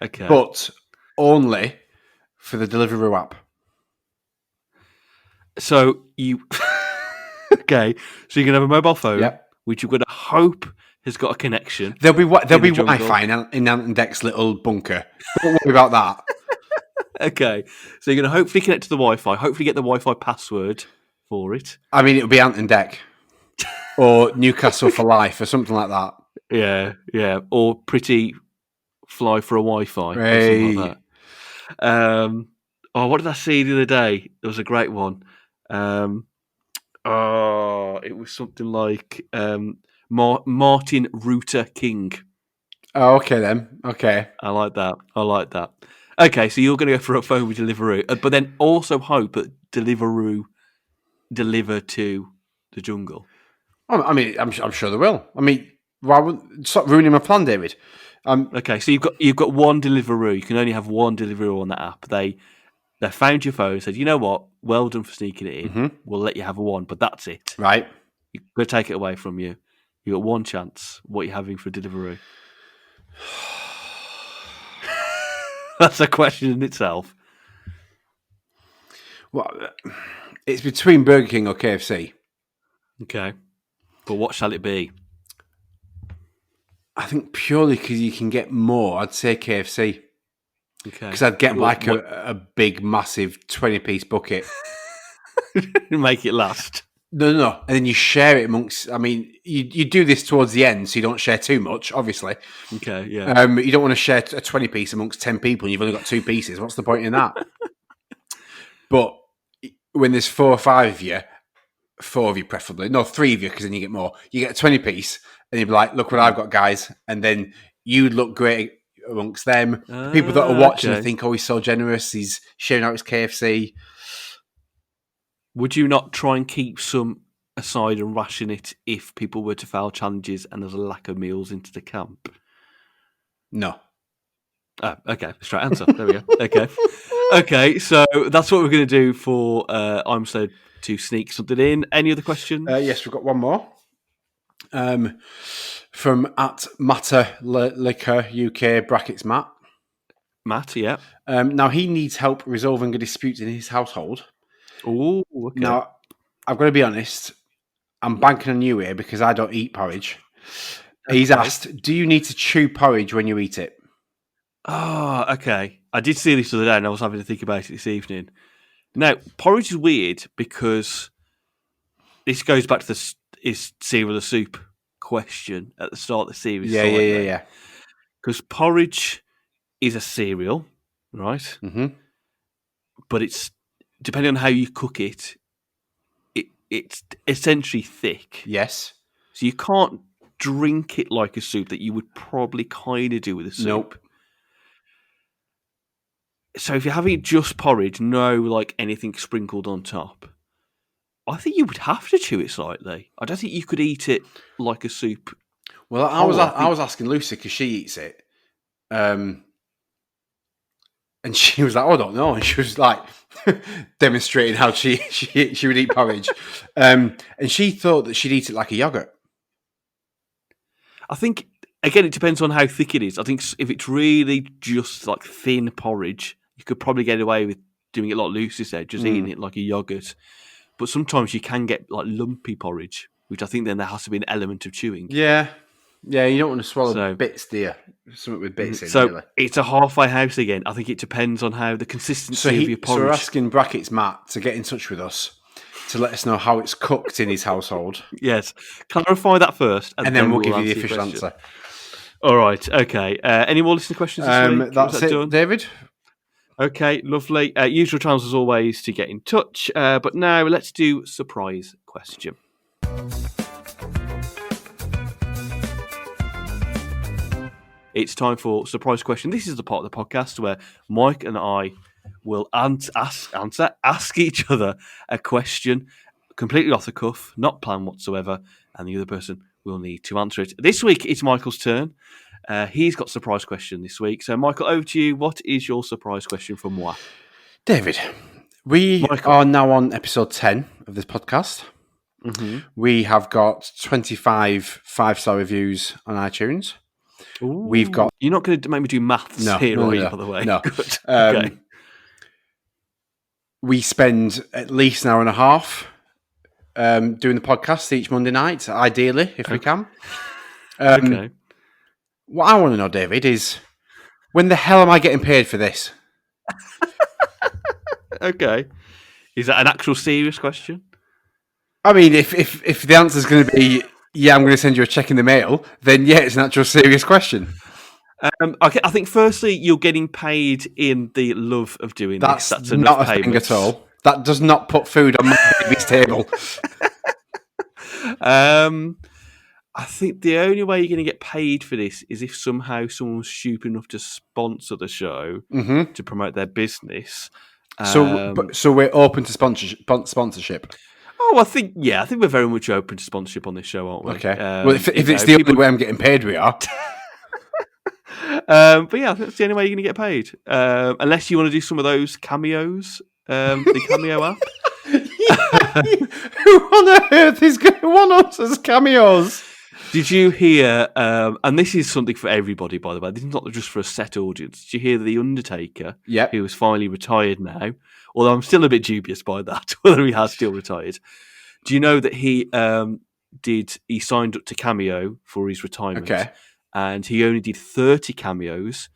Okay. But only for the Deliveroo app. So you... Okay, so you can have a mobile phone, which you're going to hope has got a connection. There'll be Wi-Fi in Ant and Dec's little bunker. Don't worry about that. Okay, so you're going to hopefully connect to the Wi-Fi, hopefully get the Wi-Fi password for it. I mean, it'll be Ant and Dec. Or Newcastle for life or something like that. Yeah. Or Pretty Fly for a Wi-Fi. Hey. Or something like that. What did I see the other day? There was a great one. It was something like Martin Ruther King. Oh, okay then. Okay. I like that. Okay, so you're going to go for a phone with Deliveroo, but then also hope that Deliveroo deliver to the jungle. I mean, I'm sure they will. I mean, why would stop ruining my plan, David? Okay, so you've got one Deliveroo. You can only have one Deliveroo on that app. They found your phone, said, you know what? Well done for sneaking it in. Mm-hmm. We'll let you have one, but that's it. Right. You're going to take it away from you. You got one chance. What are you having for Deliveroo? That's a question in itself. Well, it's between Burger King or KFC. Okay. But what shall it be? I think purely because you can get more, I'd say KFC. Okay. Because I'd get a big, massive 20-piece bucket. Make it last. No. And then you share it amongst... I mean, you do this towards the end, so you don't share too much, obviously. Okay, yeah. You don't want to share a 20-piece amongst 10 people and you've only got 2 pieces. What's the point in that? But when there's 4 or 5 of you, 4 of you preferably, no, 3 of you, because then you get more. You get a 20-piece and you'd be like, look what I've got, guys. And then you'd look great amongst them. The people that are watching think, oh, he's so generous. He's sharing out his KFC. Would you not try and keep some aside and ration it if people were to fail challenges and there's a lack of meals into the camp? No. Oh, okay. Straight answer. There we go. Okay. So that's what we're going to do for I'm so to sneak something in. Any other questions? Yes, we've got one more. From at Matter Liquor UK brackets Matt. Matt, yeah. Now he needs help resolving a dispute in his household. Oh, okay. Now, I've got to be honest. I'm banking on you here because I don't eat porridge. Okay. He's asked, do you need to chew porridge when you eat it? Oh, okay. I did see this the other day and I was having to think about it this evening. Now, porridge is weird because this goes back to is cereal or soup question at the start of the series. Yeah. Because porridge is a cereal, right? Mm-hmm. But it's, depending on how you cook it, it's essentially thick. Yes. So you can't drink it like a soup that you would probably kind of do with a soup. Nope. So if you're having just porridge, no like anything sprinkled on top, I think you would have to chew it slightly. I don't think you could eat it like a soup. Well, I was asking Lucy because she eats it, and she was like, "Oh, I don't know," and she was like demonstrating how she would eat porridge, and she thought that she'd eat it like a yogurt. I think again, it depends on how thick it is. I think if it's really just like thin porridge, you could probably get away with doing it like Lucy said, just eating it like a yogurt. But sometimes you can get like lumpy porridge, which I think then there has to be an element of chewing. Yeah, you don't want to swallow bits, do you? Something with bits in. So really. It's a halfway house again. I think it depends on how the consistency of your porridge. So we're asking brackets Matt to get in touch with us to let us know how it's cooked in his household. Yes, clarify that first, and then we'll give you the official answer. All right, okay. Any more listener questions this week? That's it, done? David. Okay, lovely. Usual channels as always to get in touch. But now let's do surprise question. It's time for surprise question. This is the part of the podcast where Mike and I will ask each other a question completely off the cuff, not planned whatsoever, and the other person will need to answer it. This week it's Michael's turn. He's got a surprise question this week. So, Michael, over to you. What is your surprise question from moi? David, we are now on episode 10 of this podcast. Mm-hmm. We have got 25 5-star reviews on iTunes. Ooh. We've got... You're not going to make me do maths here, are you, by the way? No. Good. Okay. We spend at least an hour and a half doing the podcast each Monday night, ideally, if we can. Okay. What I want to know, David, is when the hell am I getting paid for this? Okay. Is that an actual serious question? I mean, if the answer is going to be, yeah, I'm going to send you a check in the mail, then yeah, it's an actual serious question. Okay, I think firstly, you're getting paid in the love of doing this. That's not a payment thing at all. That does not put food on my baby's table. I think the only way you're going to get paid for this is if somehow someone's stupid enough to sponsor the show to promote their business. So we're open to sponsorship. Oh, I think we're very much open to sponsorship on this show, aren't we? Okay. Well, if it's the only way I'm getting paid, we are. But yeah, that's the only way you're going to get paid. Unless you want to do some of those cameos, the Cameo app. Who on earth is going to want us as cameos? Did you hear, and this is something for everybody, by the way, this is not just for a set audience. Did you hear The Undertaker, who is finally retired now, although I'm still a bit dubious by that, whether he has still retired. Do you know that he signed up to Cameo for his retirement? Okay. And he only did 30 cameos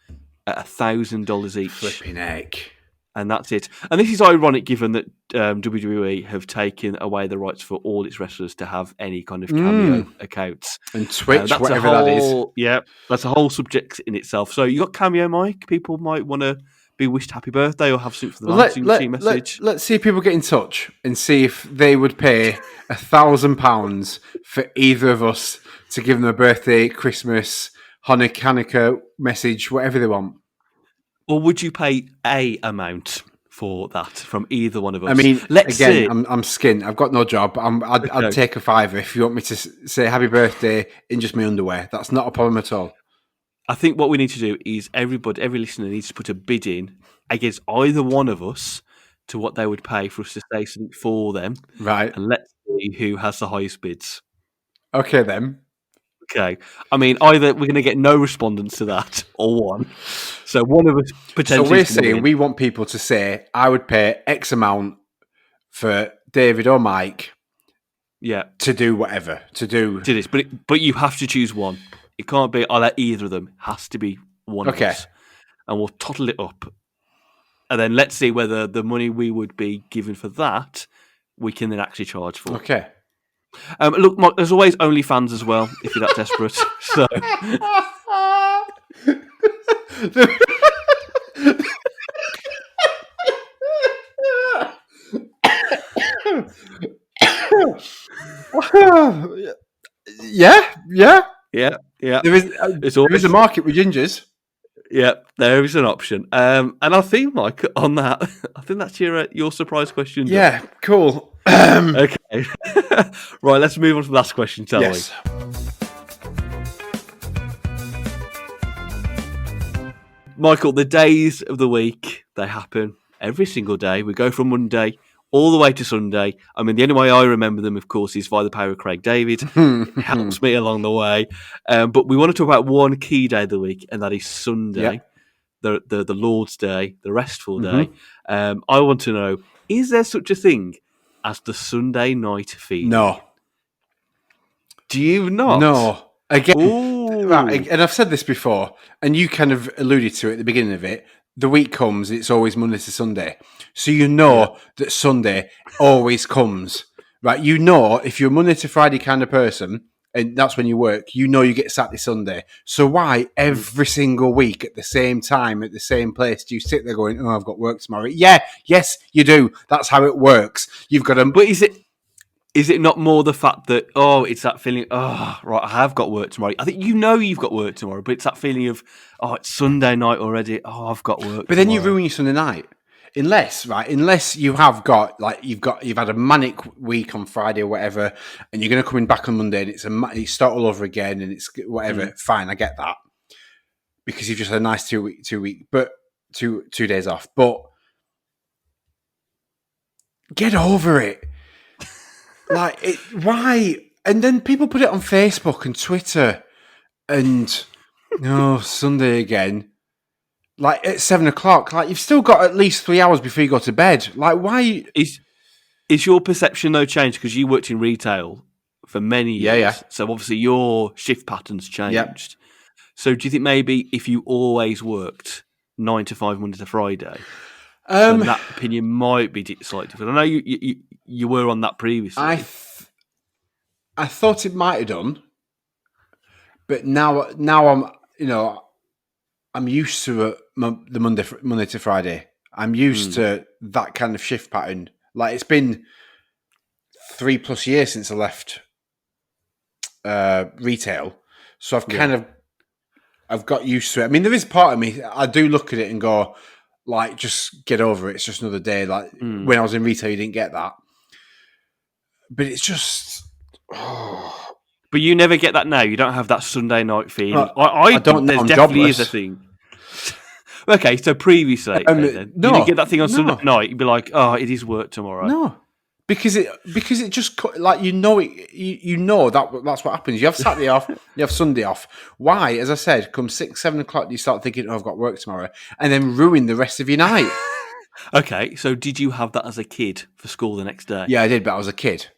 at $1,000 each. Flipping heck. And that's it. And this is ironic given that WWE have taken away the rights for all its wrestlers to have any kind of cameo accounts. And Twitch, whatever that is. Yeah, that's a whole subject in itself. So you got Cameo, Mike. People might want to be wished happy birthday or have something for the marketing message. Let's see if people get in touch and see if they would pay £1,000 for either of us to give them a birthday, Christmas, Hanukkah message, whatever they want. Or would you pay a amount for that from either one of us? I mean, I'm skint. I've got no job. I'd take a $5 if you want me to say happy birthday in just my underwear. That's not a problem at all. I think what we need to do is every listener needs to put a bid in against either one of us to what they would pay for us to say something for them. Right. And let's see who has the highest bids. Okay, then. Okay. I mean, either we're going to get no respondents to that or one. So one of us potentially... So we're saying we want people to say, I would pay X amount for David or Mike to do whatever. To this. But you have to choose one. It can't be, I'll let either of them. It has to be one of us. And we'll total it up. And then let's see whether the money we would be given for that, we can then actually charge for. Okay. Look, Mark, there's always OnlyFans as well, if you're that desperate. So, yeah. Yeah. There is a market with gingers. Yep, there is an option. And I think, Mike, on that, I think that's your surprise question. Done. Yeah, cool. Okay. Right, let's move on to the last question, shall Yes. we? Michael, the days of the week, they happen every single day. We go from Monday all the way to Sunday. I mean, the only way I remember them, of course, is via the power of Craig David. It helps me along the way. But we want to talk about one key day of the week, and that is Sunday, the Lord's Day, the restful day. I want to know, is there such a thing as the Sunday night feeling? No. Do you not? No. Again, Ooh. right, and I've said this before, and you kind of alluded to it at the beginning of it. The week comes, it's always Monday to Sunday. So you know that Sunday always comes. Right? You know, if you're a Monday to Friday kind of person, and that's when you work, you know you get Saturday, Sunday. So why every single week at the same time, at the same place, do you sit there going, oh, I've got work tomorrow? Yeah, yes, you do. That's how it works. You've got to... But is it not more the fact that, it's that feeling, right, I have got work tomorrow. I think you know you've got work tomorrow, but it's that feeling of, it's Sunday night already. I've got work But then you ruin your Sunday night. Unless you have got, like, you've had a manic week on Friday or whatever, and you're going to come in back on Monday and you start all over again and it's whatever. Fine, I get that. Because you've just had a nice 2 week, but 2 days off. But get over it. Why? And then people put it on Facebook and Twitter, and Sunday again. Like at 7 o'clock. Like you've still got at least 3 hours before you go to bed. Like why? Is your perception though changed because you worked in retail for many years? Yeah. So obviously your shift patterns changed. Yep. So do you think maybe if you always worked 9 to 5 Monday to Friday, then that opinion might be slightly different? I know you were on that previously. I thought it might have done, but now I'm used to the Monday to Friday. I'm used to that kind of shift pattern. Like it's been 3+ years since I left retail, so I've got used to it. I mean, there is part of me, I do look at it and go, like, just get over it. It's just another day. Like when I was in retail, you didn't get that. But it's just... But you never get that now. You don't have that Sunday night feeling. I don't know. There definitely is a thing. Okay, so previously, then, you didn't get that thing on Sunday night. You'd be like, it is work tomorrow. No. Because it just, like, you know that's what happens. You have Saturday off, you have Sunday off. Why? As I said, come 6, 7 o'clock, you start thinking, I've got work tomorrow, and then ruin the rest of your night. Okay, so did you have that as a kid for school the next day? Yeah, I did, but I was a kid.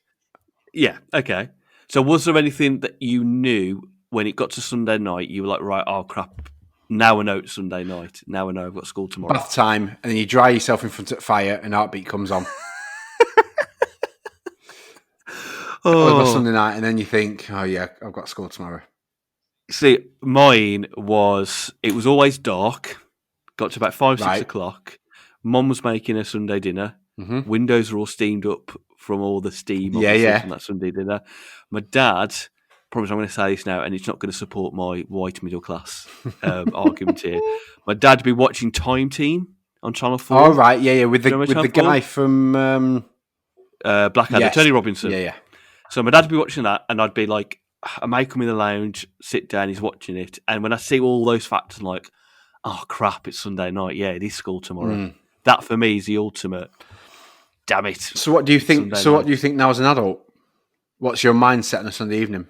Yeah, okay. So was there anything that you knew when it got to Sunday night, you were like, right, oh crap, now I know it's Sunday night. Now I know I've got school tomorrow. Bath time, and then you dry yourself in front of the fire and Heartbeat comes on. Sunday night, and then you think, oh yeah, I've got school tomorrow. See, mine was, it was always dark, got to about 5, 6 o'clock. Mum was making a Sunday dinner. Windows were all steamed up from all the steam from that Sunday dinner. My dad, promise I'm going to say this now, and it's not going to support my white middle class argument here. My dad would be watching Time Team on Channel 4. Oh, right, yeah, with the guy from... Blackadder, Tony Robinson. Yeah. So my dad would be watching that, and I'd be like, I may come in the lounge, sit down, he's watching it, and when I see all those factors, I'm like, oh crap, it's Sunday night. Yeah, it is school tomorrow. That for me is the ultimate. Damn it. So what do you think? What do you think now as an adult? What's your mindset on a Sunday evening?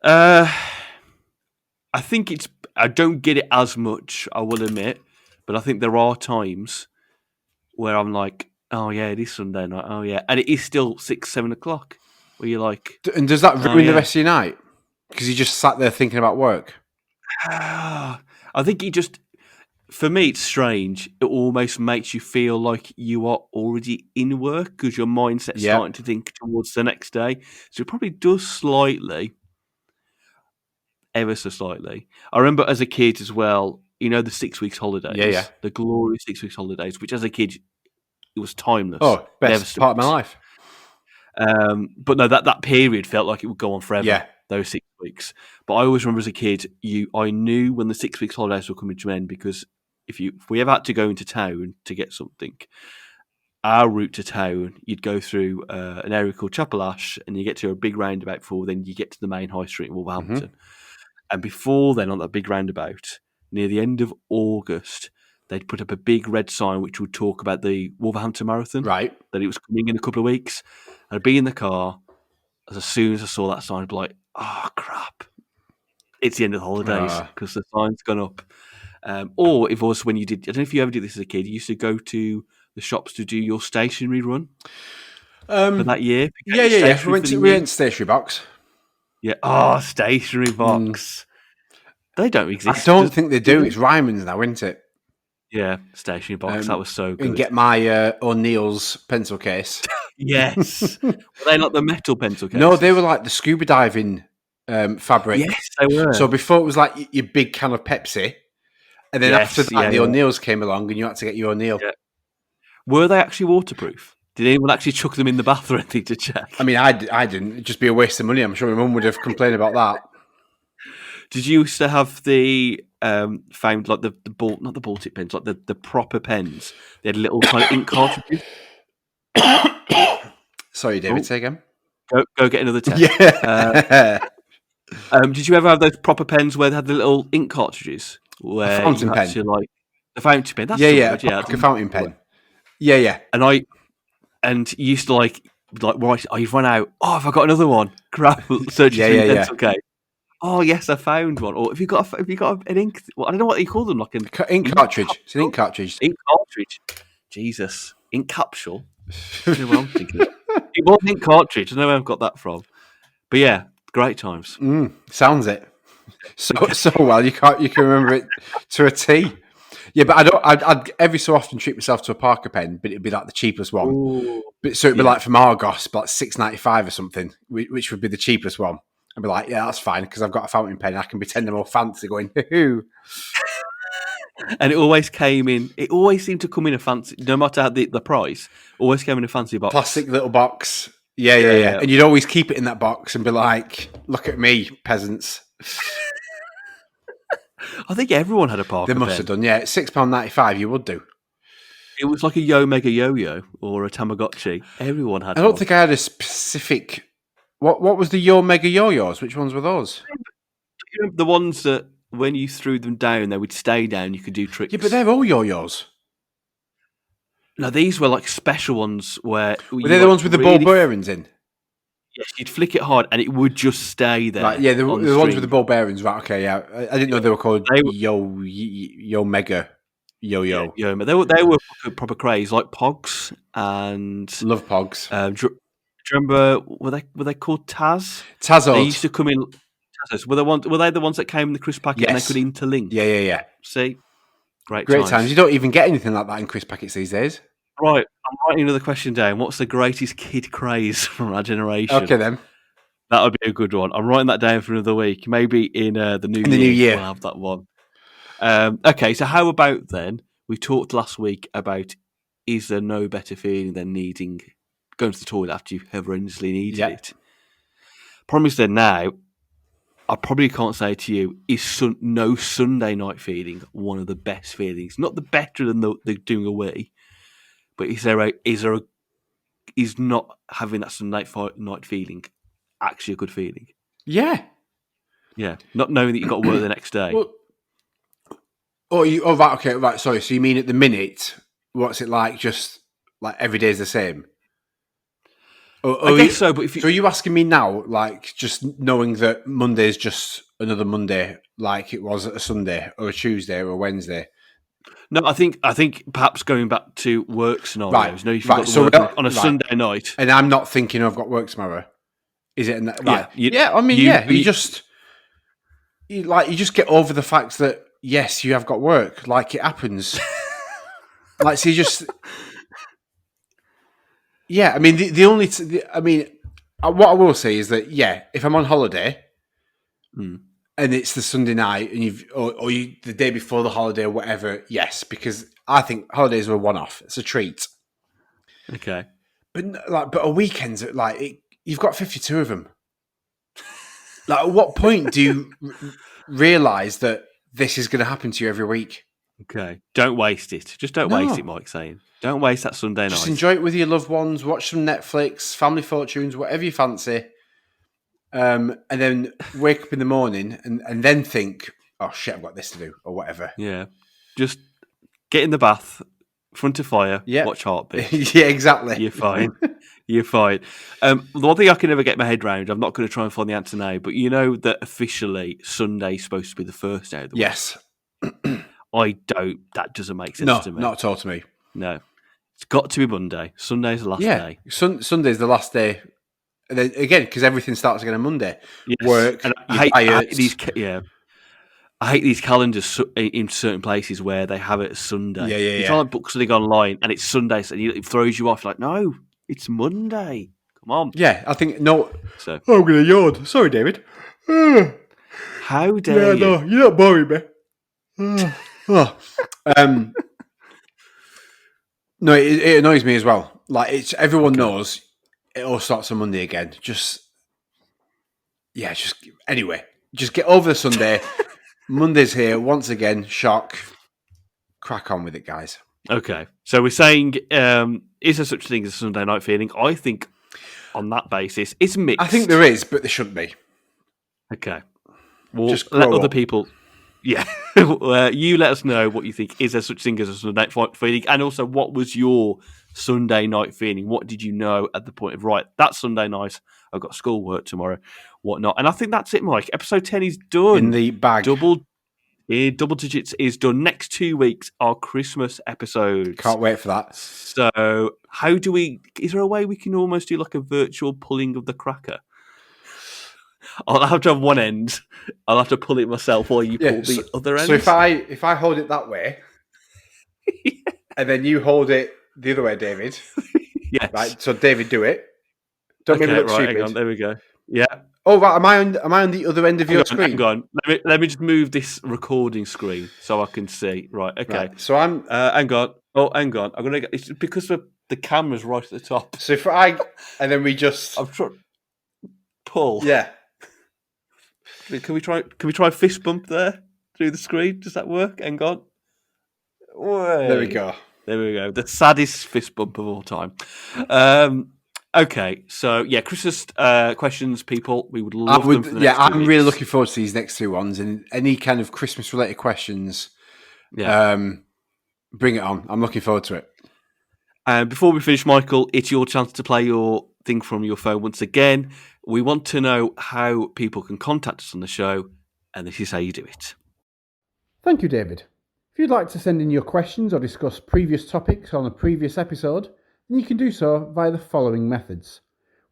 I think I don't get it as much, I will admit, but I think there are times where I'm like, oh yeah, it is Sunday night. Oh yeah, and it is still 6, 7 o'clock. Where you're like, and does that ruin the rest of your night because you just sat there thinking about work? I think for me, it's strange. It almost makes you feel like you are already in work because your mindset's starting to think towards the next day. So it probably does slightly, ever so slightly. I remember as a kid as well, the 6 weeks holidays, the glorious 6 weeks holidays, which as a kid, it was timeless. Oh, best part of my life. But no, that period felt like it would go on forever. Yeah. Those 6 weeks. But I always remember as a kid, I knew when the 6 weeks holidays were coming to an end because if we ever had to go into town to get something, our route to town, you'd go through an area called Chapel Ash, and you get to a big roundabout before then you get to the main high street in Wolverhampton. And before then, on that big roundabout, near the end of August, they'd put up a big red sign which would talk about the Wolverhampton Marathon. Right. That it was coming in a couple of weeks. I'd be in the car. As soon as I saw that sign, I'd be like, oh, crap. It's the end of the holidays because the sign's gone up. Or if it was when you did, I don't know if you ever did this as a kid, you used to go to the shops to do your stationery run for that year. Yeah. We went to Stationery Box. Yeah. Oh, Stationery Box. They don't exist. I don't think they do. It's Ryman's now, isn't it? Yeah, Stationery Box. That was so good. And get my O'Neill's pencil case. Yes. Were they like the metal pencil cases? No, they were like the scuba diving fabric. Yes, they were. So before it was like your big can of Pepsi. And then after that, the O'Neill's came along and you had to get your O'Neill. Yeah. Were they actually waterproof? Did anyone actually chuck them in the bath or anything to check? I mean, I didn't. It'd just be a waste of money. I'm sure my mum would have complained about that. Did you used to have the found like the ball, not the ball tip pens, like the proper pens? They had little kind of ink cartridges. Sorry, David, say again. Go get another test. Yeah. Did you ever have those proper pens where they had the little ink cartridges? Where a fountain pen. Like the fountain pen. That's like a fountain pen. Yeah. And you used to like right. Oh, you've run out. Oh, have I got another one? Grab search pencil case. Oh yes, I found one. Or have you got an ink? Well, I don't know what you call them. Like an ink cartridge. It's an ink cartridge. Ink cartridge. Jesus, ink capsule. I don't know what I'm thinking of. It was an ink cartridge. I don't know where I've got that from. But yeah, great times. Sounds it. So well, you can remember it to a T. Yeah, but I'd every so often treat myself to a Parker pen, but it'd be like the cheapest one. Ooh. So it'd be like from Argos, like $6.95 or something, which would be the cheapest one. I'd be like, yeah, that's fine because I've got a fountain pen. I can pretend I'm all fancy, going hoo. And it always came in. It always seemed to come in a fancy, no matter the price. Always came in a fancy box, plastic little box. Yeah. And you'd always keep it in that box and be like, "Look at me, peasants." I think everyone had a Parker pen. They must have done. Yeah, £6.95. You would do. It was like a Yo Mega Yo-Yo or a Tamagotchi. Everyone had. I don't think I had a specific. What was the Yo Mega Yo-Yos? Which ones were those? The ones that when you threw them down, they would stay down. You could do tricks. Yeah, but they're all yo-yos. No, these were like special ones where... Were they the ones with the ball bearings in? Yes, you'd flick it hard and it would just stay there. Right, yeah, the ones with the ball bearings. Right, okay, yeah. I didn't know they were called Yo Mega Yo-Yo. Yeah, but they were proper craze, like Pogs and... Love Pogs. Do you remember, were they called Taz? Tazos. They used to come in... Were they the ones that came in the crisp packet and they could interlink? Yeah. See? Great times. You don't even get anything like that in crisp packets these days. Right, I'm writing another question down. What's the greatest kid craze from our generation? Okay, then. That would be a good one. I'm writing that down for another week. Maybe in the new year. We'll have that one. Okay, so how about then, we talked last week about is there no better feeling than going to the toilet after you've horrendously needed it? Problem is then now, I probably can't say to you, is no Sunday night feeling one of the best feelings? Not the better than the doing away, but is not having that Sunday night feeling actually a good feeling? Yeah. Yeah. Not knowing that you've got to work the next day. Right. Sorry. So you mean at the minute, what's it like? Just like every day is the same? I guess so, but so are you asking me now, like just knowing that Monday is just another Monday, like it was a Sunday or a Tuesday or a Wednesday? No, I think perhaps going back to work scenarios. Right. No, if you've got work on a Sunday night, and I'm not thinking I've got work tomorrow. Is it? Right. Yeah. I mean, you just get over the fact that yes, you have got work. Like it happens. Like so, you just. Yeah, I mean, what I will say is that, if I'm on holiday and it's the Sunday night and the day before the holiday or whatever, yes, because I think holidays are a one-off. It's a treat. Okay. But a weekend's you've got 52 of them. Like, at what point do you realise that this is going to happen to you every week? Okay, don't waste it. Just don't waste it, Mike's saying. Don't waste that Sunday night. Just enjoy it with your loved ones, watch some Netflix, Family Fortunes, whatever you fancy. And then wake up in the morning and then think, oh shit, I've got this to do, or whatever. Yeah. Just get in the bath, front of fire, watch Heartbeat. Yeah, exactly. You're fine. You're fine. The one thing I can never get my head round, I'm not going to try and find the answer now, but you know that officially Sunday's supposed to be the first day of the week. Yes. That doesn't make sense to me. Not at all to me. No. It's got to be Monday. Sunday's the last day. Sunday's the last day. And then, again, because everything starts again on Monday. Yes. Work, and I hate these calendars in certain places where they have it as Sunday. Yeah. You try and book something online and it's Sunday, and it throws you off. Like, no, it's Monday. Come on. Yeah, I think no. So I'm going to yawn. Sorry, David. How dare you? No, you're not boring me. No, it annoys me as well. Like, it's everyone knows it all starts on Monday again. Anyway, just get over the Sunday. Monday's here once again. Shock. Crack on with it, guys. Okay, so we're saying, is there such a thing as a Sunday night feeling? I think on that basis, it's mixed. I think there is, but there shouldn't be. Okay, well, just let other people. Yeah, you let us know what you think. Is there such thing as a Sunday night feeling? And also, what was your Sunday night feeling? What did you know at the point of, right, that's Sunday night, I've got schoolwork tomorrow, whatnot. And I think that's it, Mike. Episode 10 is done. In the bag. Double digits is done. Next 2 weeks are Christmas episodes. Can't wait for that. So is there a way we can almost do like a virtual pulling of the cracker? I'll have to have one end. I'll have to pull it myself while you pull the other end. So if I hold it that way, and then you hold it the other way, David. Yes. Right. So David, do it. Don't make me look stupid. Hang on, there we go. Yeah. Oh, right. Am I on the other end of your screen? Hang on. Let me just move this recording screen so I can see. Right. Okay. Right, so I'm. Hang on. Oh, hang on. I'm gonna. It's because the camera's right at the top. So and then we just. I'm trying. Pull. Yeah. Can we try fist bump there through the screen? Does that work? Hang on. There we go. The saddest fist bump of all time. Okay, so yeah, Christmas questions, people. We would love them for the next 2 I'm weeks. really looking forward to these next 2 ones, and any kind of Christmas related questions. Yeah. Bring it on. I'm looking forward to it. And before we finish, Michael, it's your chance to play your thing from your phone once again. We want to know how people can contact us on the show, and this is how you do it. Thank you, David. If you'd like to send in your questions or discuss previous topics on a previous episode, then you can do so via the following methods.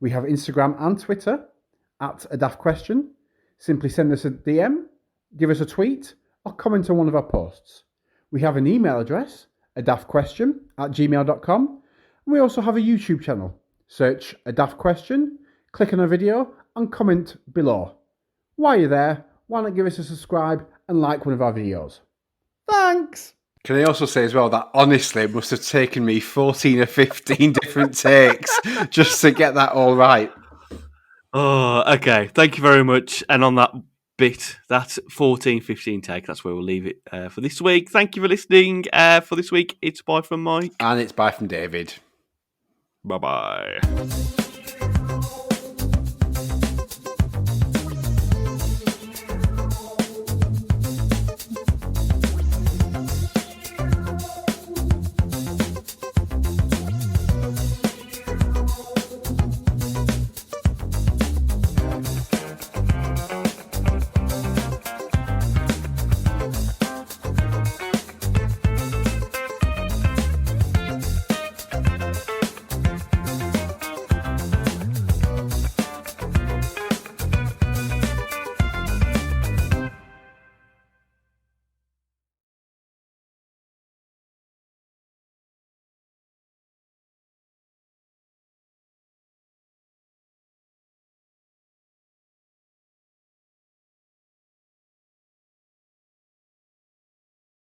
We have Instagram and Twitter at adaftquestion. Simply send us a DM, give us a tweet, or comment on one of our posts. We have an email address, adaftquestion@gmail.com, and we also have a YouTube channel. Search A Daft Question, click on a video, and comment below. While you're there, why not give us a subscribe and like one of our videos? Thanks! Can I also say as well that honestly it must have taken me 14 or 15 different takes just to get that all right. Oh, okay. Thank you very much. And on that bit, that 14, 15 take, that's where we'll leave it for this week. Thank you for listening. For this week, it's bye from Mike. And it's bye from David. Bye-bye.